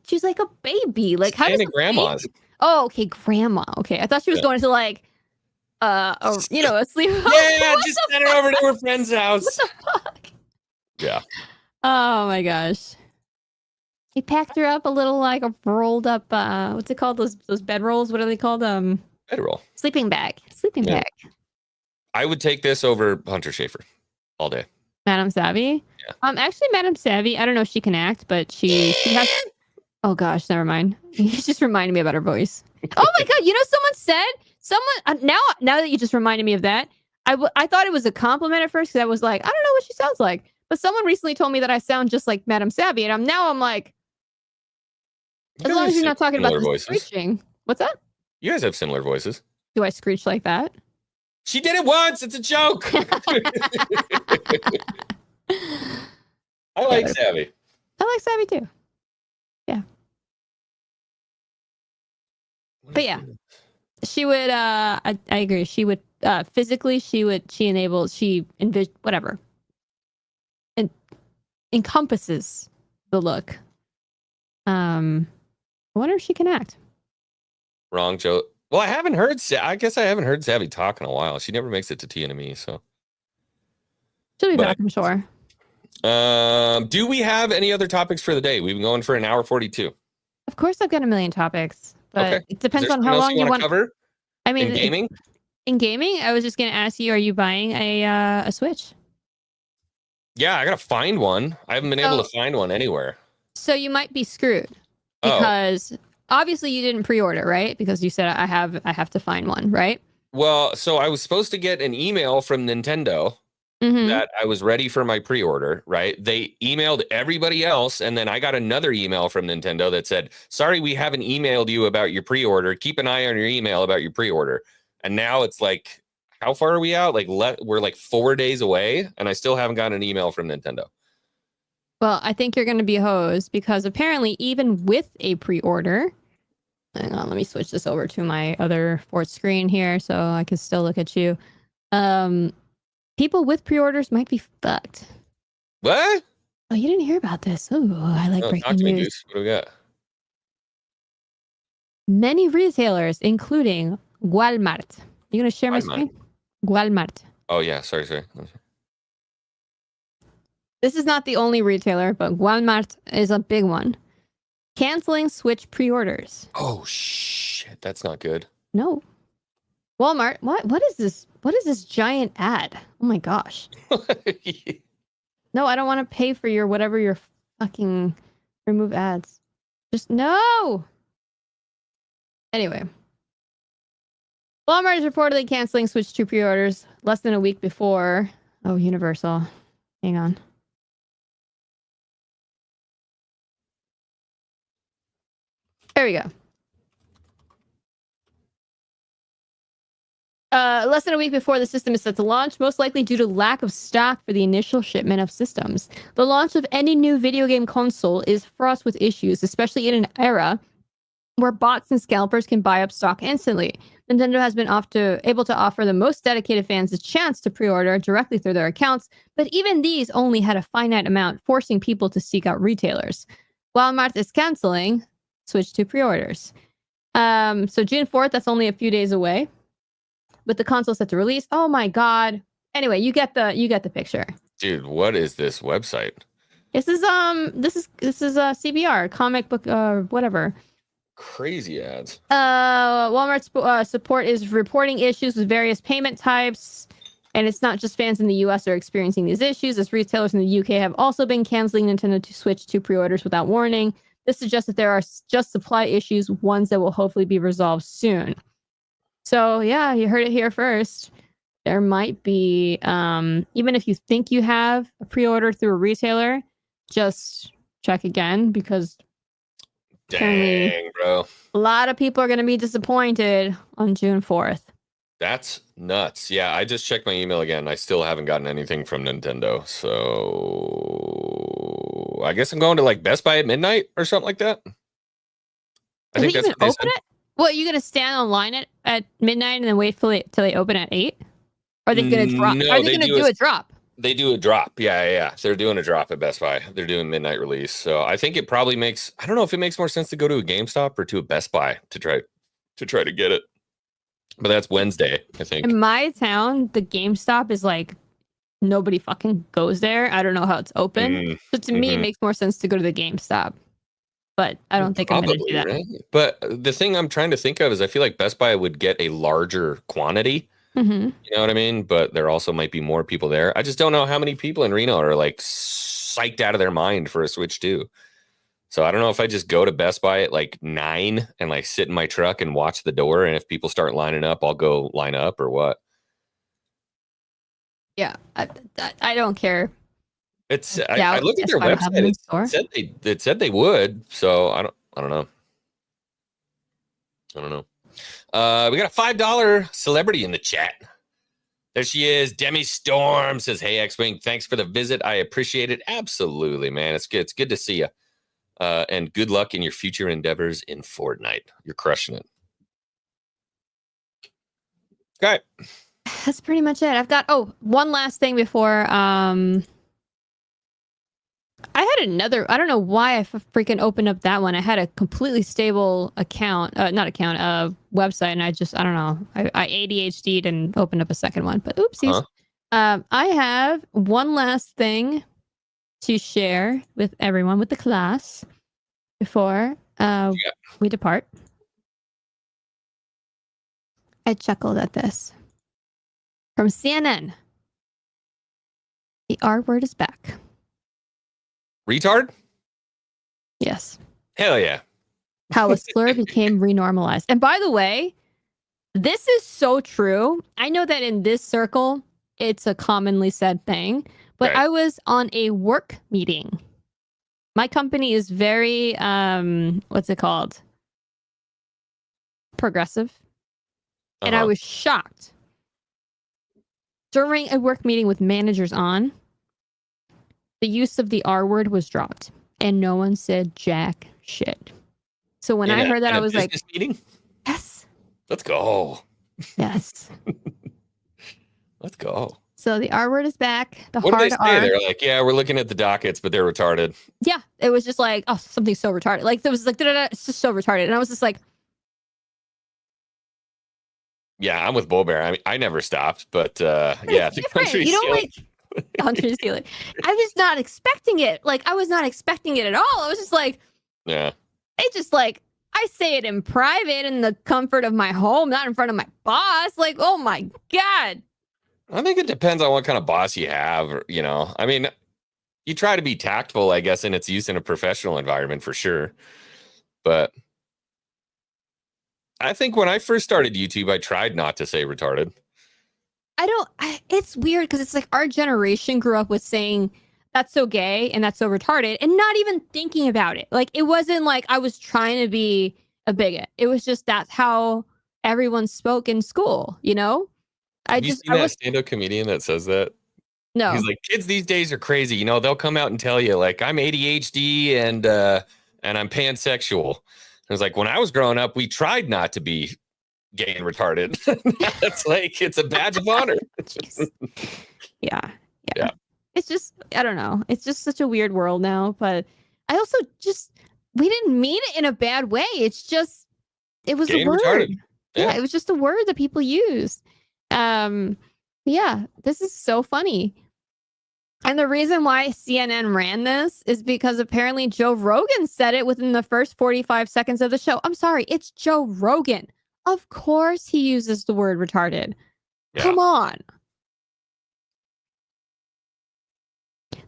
she's like a baby. Like how does grandma's? Oh, okay, grandma. Okay, I thought she was going to like a sleepover. Yeah, just send her over to her friend's house. What the fuck? Yeah. Oh my gosh. He packed her up a little like a rolled up what's it called? Those bed rolls? What are they called? Bedroll. Sleeping bag. Sleeping bag. I would take this over Hunter Schafer all day. Madam Savvy? Yeah. Actually Madam Savvy, I don't know if she can act, but she has Oh gosh, never mind. You just reminded me about her voice. Oh my god, now that you just reminded me of that, I thought it was a compliment at first because I was like, I don't know what she sounds like. But someone recently told me that I sound just like Madam Savvy, and I'm like, as long as you're not talking about the screeching. What's that? You guys have similar voices. Do I screech like that? She did it once. It's a joke. I like Savvy. I like Savvy too. Yeah. But yeah, she would. I agree. She would physically. She whatever. And encompasses the look. I wonder if she can act. Wrong, Joe. Well, I guess I haven't heard Savvy talk in a while. She never makes it to TNME, so she'll be back, I'm sure. Do we have any other topics for the day? We've been going for an hour 42. Of course, I've got a million topics, but okay. It depends on how long you want to cover. I mean, in gaming. In gaming, I was just going to ask you: are you buying a Switch? Yeah, I gotta find one. I haven't been able to find one anywhere. So you might be screwed because obviously you didn't pre-order, right? Because you said I have to find one, right? Well, so I was supposed to get an email from Nintendo that I was ready for my pre-order, right? They emailed everybody else, and then I got another email from Nintendo that said, sorry, we haven't emailed you about your pre-order. Keep an eye on your email about your pre-order. And now it's like, how far are we out? Like, we're like 4 days away, and I still haven't gotten an email from Nintendo. Well, I think you're going to be hosed because apparently even with a pre-order, hang on, let me switch this over to my other fourth screen here so I can still look at you. People with pre-orders might be fucked. What? Oh, you didn't hear about this. Oh, I like breaking news. What do we got? Many retailers, including Walmart. You going to share my screen? Walmart. Oh, yeah. Sorry. This is not the only retailer, but Walmart is a big one. Canceling Switch pre-orders. Oh, shit. That's not good. No. Walmart, what is this? What is this giant ad? Oh my gosh. No, I don't want to pay for your whatever your fucking remove ads. Just no. Anyway. Walmart is reportedly canceling Switch 2 pre-orders less than a week before. Oh, Universal. Hang on. There we go. Less than a week before the system is set to launch, most likely due to lack of stock for the initial shipment of systems. The launch of any new video game console is fraught with issues, especially in an era where bots and scalpers can buy up stock instantly. Nintendo has been able to offer the most dedicated fans a chance to pre-order directly through their accounts, but even these only had a finite amount, forcing people to seek out retailers. Walmart is canceling Switch 2 pre-orders. So June 4th, that's only a few days away. With the console set to release. Oh my god. Anyway, you get the picture. Dude, what is this website? This is CBR, comic book whatever. Crazy ads. Walmart support is reporting issues with various payment types, and it's not just fans in the US are experiencing these issues, as retailers in the UK have also been canceling Nintendo to Switch 2 pre-orders without warning. This suggests that there are just supply issues, ones that will hopefully be resolved soon. So yeah, you heard it here first. There might be, even if you think you have a pre-order through a retailer, just check again, because dang, bro, a lot of people are going to be disappointed on June 4th. That's nuts. Yeah, I just checked my email again. I still haven't gotten anything from Nintendo. So I guess I'm going to like Best Buy at midnight or something like that. I think that's what they said. What, you gonna stand online at midnight and then wait till they open at 8? Are they gonna drop? No, are they gonna do a drop? They do a drop. Yeah. They're doing a drop at Best Buy. They're doing midnight release. So I think it probably makes. I don't know if it makes more sense to go to a GameStop or to a Best Buy to try to get it. But that's Wednesday, I think. In my town, the GameStop is like nobody fucking goes there. I don't know how it's open. So to me, it makes more sense to go to the GameStop. But I don't think I'm going to do that. Right? But the thing I'm trying to think of is I feel like Best Buy would get a larger quantity. You know what I mean? But there also might be more people there. I just don't know how many people in Reno are like psyched out of their mind for a Switch 2. So I don't know if I just go to Best Buy at like 9 and like sit in my truck and watch the door. And if people start lining up, I'll go line up or what. Yeah, I don't care. It's I looked at their website. It said they would. So I don't know. We got a $5 celebrity in the chat. There she is. Demi Storm says, "Hey X-Wing, thanks for the visit. I appreciate it." Absolutely, man. It's good. It's good to see you. And good luck in your future endeavors in Fortnite. You're crushing it. Okay. That's pretty much it. I've got one last thing before I had another. I don't know why I freaking opened up that one. I had a completely stable account, website, and I don't know. I ADHD'd and opened up a second one, but oopsies. I have one last thing to share with everyone, with the class, before we depart. I chuckled at this. From CNN. The R word is back. Retard? Yes. Hell yeah. How a slur became renormalized. And by the way, this is so true. I know that in this circle, it's a commonly said thing, but I was on a work meeting. My company is very, what's it called? Progressive. And I was shocked. During a work meeting with managers on, the use of the R word was dropped, and no one said jack shit. So when I heard that, I was like, meeting? Yes. Let's go. Yes. Let's go. So the R word is back. The what hard did they say? R. They're like, yeah, we're looking at the dockets, but they're retarded. Yeah. It was just like, oh, something's so retarded. Like, there was like, it's just so retarded. And I was just like, yeah, I'm with Bull Bear. I mean, I never stopped, but yeah, the country's you don't like country's stealing. I was not expecting it. Like, I was not expecting it at all. I was just like, yeah. It's just like, I say it in private in the comfort of my home, not in front of my boss. Like, oh my God. I think it depends on what kind of boss you have, or, you know. I mean, you try to be tactful, I guess, in its use in a professional environment for sure. But I think when I first started YouTube, I tried not to say retarded. It's weird because it's like our generation grew up with saying that's so gay and that's so retarded and not even thinking about it. Like, it wasn't like I was trying to be a bigot. It was just that's how everyone spoke in school, you know? Have you seen that stand-up comedian that says that? No. He's like, kids these days are crazy. You know, they'll come out and tell you, like, I'm ADHD and I'm pansexual. It was like, when I was growing up, we tried not to be gay and retarded. It's like, it's a badge of honor. Yeah. It's just, I don't know. It's just such a weird world now. But I also we didn't mean it in a bad way. It's just, it was Gay a and word. retarded. Yeah, it was just a word that people used. Yeah, this is so funny. And the reason why CNN ran this is because apparently Joe Rogan said it within the first 45 seconds of the show. I'm sorry, it's Joe Rogan. Of course he uses the word retarded. Yeah. Come on.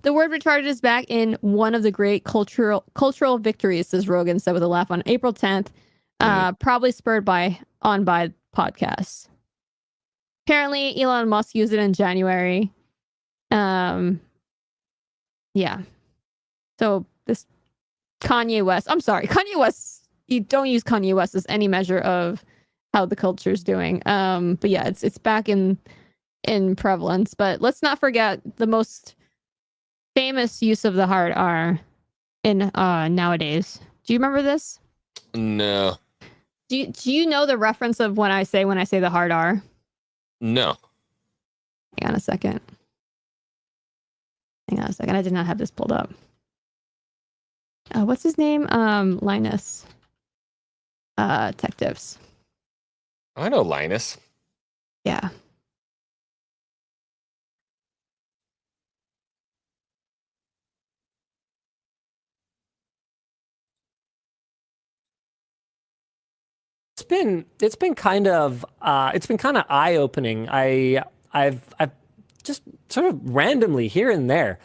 The word retarded is back in one of the great cultural victories, says Rogan said with a laugh on April 10th, probably spurred on by podcasts. Apparently, Elon Musk used it in January. Yeah. So this Kanye West, I'm sorry, Kanye West, you don't use Kanye West as any measure of how the culture's doing. But yeah, it's back in prevalence. But let's not forget the most famous use of the hard R in nowadays. Do you remember this? No. Do you know the reference of when I say the hard R? No. Hang on a second. I did not have this pulled up. What's his name? Linus. Tech Tips. I know Linus. Yeah. It's been kind of eye opening. I've just sort of randomly here and there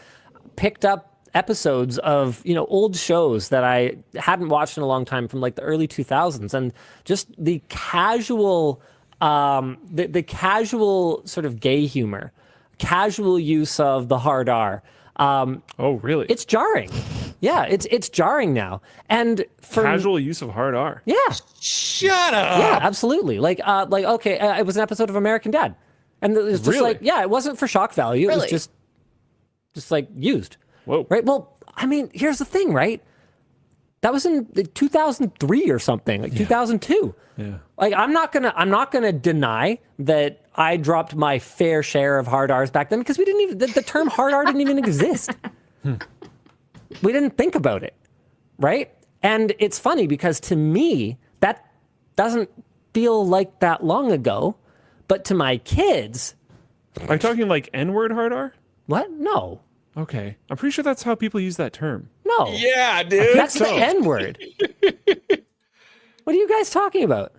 picked up episodes of old shows that I hadn't watched in a long time from like the early 2000s, and just the casual the casual sort of gay humor, casual use of the hard R. Oh, really? It's jarring. Yeah, it's jarring now. And for casual use of hard R. Yeah. Shut up. Yeah, absolutely. Like okay, it was an episode of American Dad, and it was just Really? like, yeah, it wasn't for shock value. It Really? was just like used. Whoa. Right. Well, I mean, here's the thing, right? That was in 2003 or something, like 2002. Yeah. Like, I'm not gonna deny that I dropped my fair share of hard R's back then, because we didn't even the term hard R didn't even exist. We didn't think about it, right? And it's funny because to me that doesn't feel like that long ago, but to my kids, are you talking like N-word hard R? What? No. Okay, I'm pretty sure that's how people use that term. No. Yeah, dude. That's the N-word. What are you guys talking about?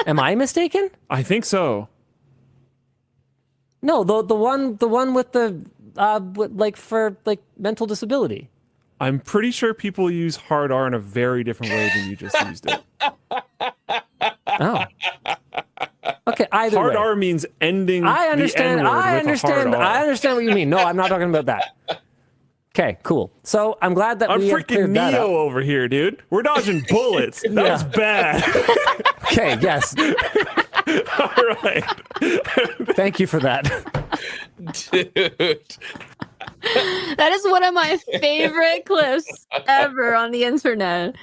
Am I mistaken? I think so. No, the one with the for mental disability. I'm pretty sure people use hard R in a very different way than you just used it. Oh. Okay, either hard way. R means ending I understand. the N-word I with understand. a hard R. I understand what you mean. No, I'm not talking about that. Okay, cool. So I'm glad that I'm we have freaking cleared that Neo up. over here, dude. We're dodging bullets. That was bad. Okay, yes. All right. Thank you for that. Dude. That is one of my favorite clips ever on the internet.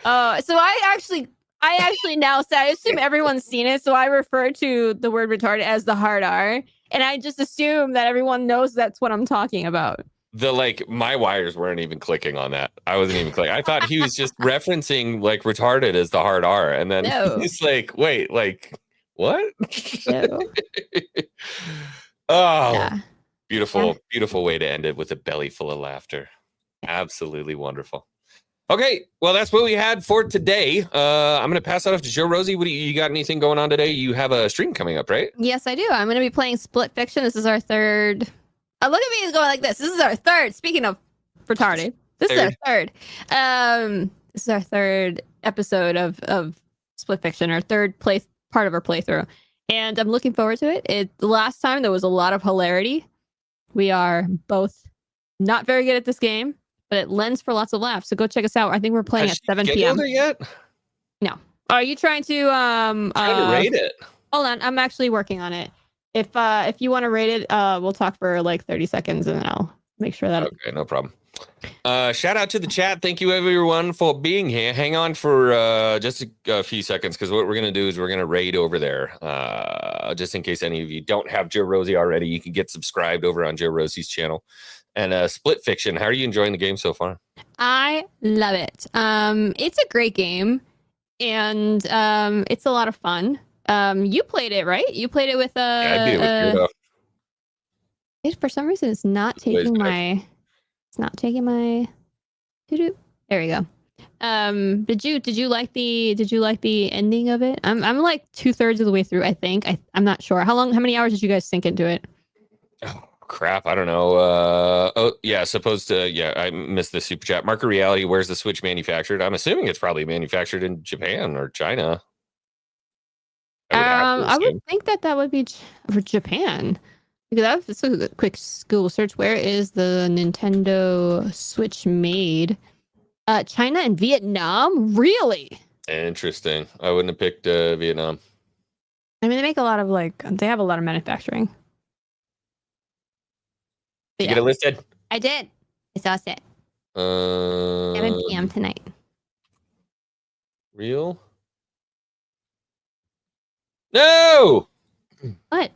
So I actually now say, I assume everyone's seen it, so I refer to the word retarded as the hard R, and I just assume that everyone knows that's what I'm talking about. My wires weren't even clicking on that. I wasn't even clicking. I thought he was just referencing like retarded as the hard R, and then No. he's like, wait, like what? No. Oh, Yeah. Beautiful way to end it, with a belly full of laughter. Absolutely wonderful. Okay, well, that's what we had for today. I'm going to pass that off to JoRosie. What do you got? Anything going on today? You have a stream coming up, right? Yes, I do. I'm going to be playing Split Fiction. This is our third. Oh, look at me. He's going like this. This is our third. Speaking of retarded, this is our third. This is our third episode of Split Fiction, our part of our playthrough, and I'm looking forward to it. The last time there was a lot of hilarity. We are both not very good at this game, but it lends for lots of laughs. So go check us out. I think we're playing at 7 p.m. It yet? No. Are you trying to trying to rate it? Hold on, I'm actually working on it. If you want to rate it, we'll talk for like 30 seconds and then I'll make sure that. Okay, no problem. Shout out to the chat. Thank you everyone for being here. Hang on for just a few seconds, because what we're going to do is we're going to raid over there. Just in case any of you don't have JoRosie already, you can get subscribed over on JoRosie's channel. And Split Fiction, how are you enjoying the game so far? I love it. It's a great game, and it's a lot of fun. You played it, right? You played it with yeah, I did it with for some reason it's not taking my there we go. Did you like the ending of it? I'm like 2/3 of the way through, I think. I'm not sure. How many hours did you guys sink into it? Oh crap, I don't know. I missed the super chat. Marker Reality, where's the Switch manufactured? I'm assuming it's probably manufactured in Japan or China. I would think that would be for Japan. Because that's a quick Google search. Where is the Nintendo Switch made? China and Vietnam? Really? Interesting. I wouldn't have picked Vietnam. I mean, they make a lot of they have a lot of manufacturing. Did you get it listed? I did. I saw it. 7 p.m. tonight. Real? No! What?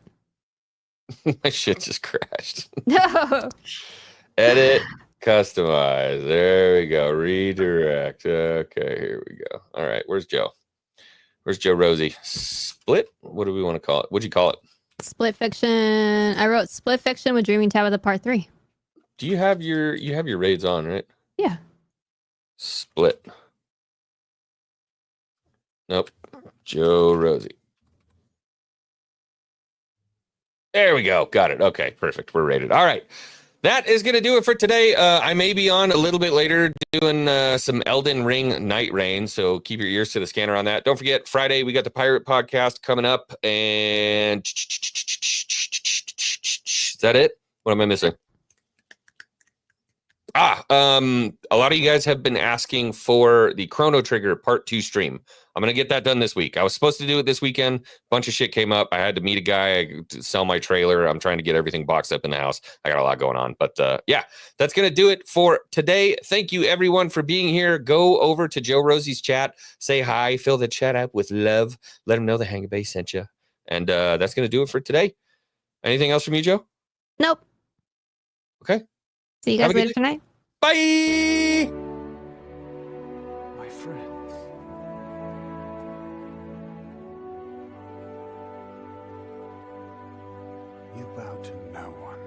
My shit just crashed. No. Edit, customize. There we go. Redirect. Okay, here we go. All right, where's Joe? Where's JoRosie? Split? What do we want to call it? What'd you call it? Split Fiction. I wrote Split Fiction with Dreaming Tabitha Part 3. Do you have your raids on, right? Yeah. Split. Nope. JoRosie. There we go. Got it. Okay, perfect. We're rated. All right. That is going to do it for today. I may be on a little bit later doing some Elden Ring Night Rain, so keep your ears to the scanner on that. Don't forget, Friday, we got the Pirate Podcast coming up, and is that it? What am I missing? A lot of you guys have been asking for the Chrono Trigger Part 2 stream. I'm going to get that done this week. I was supposed to do it this weekend. A bunch of shit came up. I had to meet a guy to sell my trailer. I'm trying to get everything boxed up in the house. I got a lot going on. But yeah, that's going to do it for today. Thank you, everyone, for being here. Go over to JoRosie's chat. Say hi. Fill the chat up with love. Let them know the Hang Bay sent you. And that's going to do it for today. Anything else from you, Joe? Nope. Okay. See you guys later tonight. Bye. My friends, you bow to no one.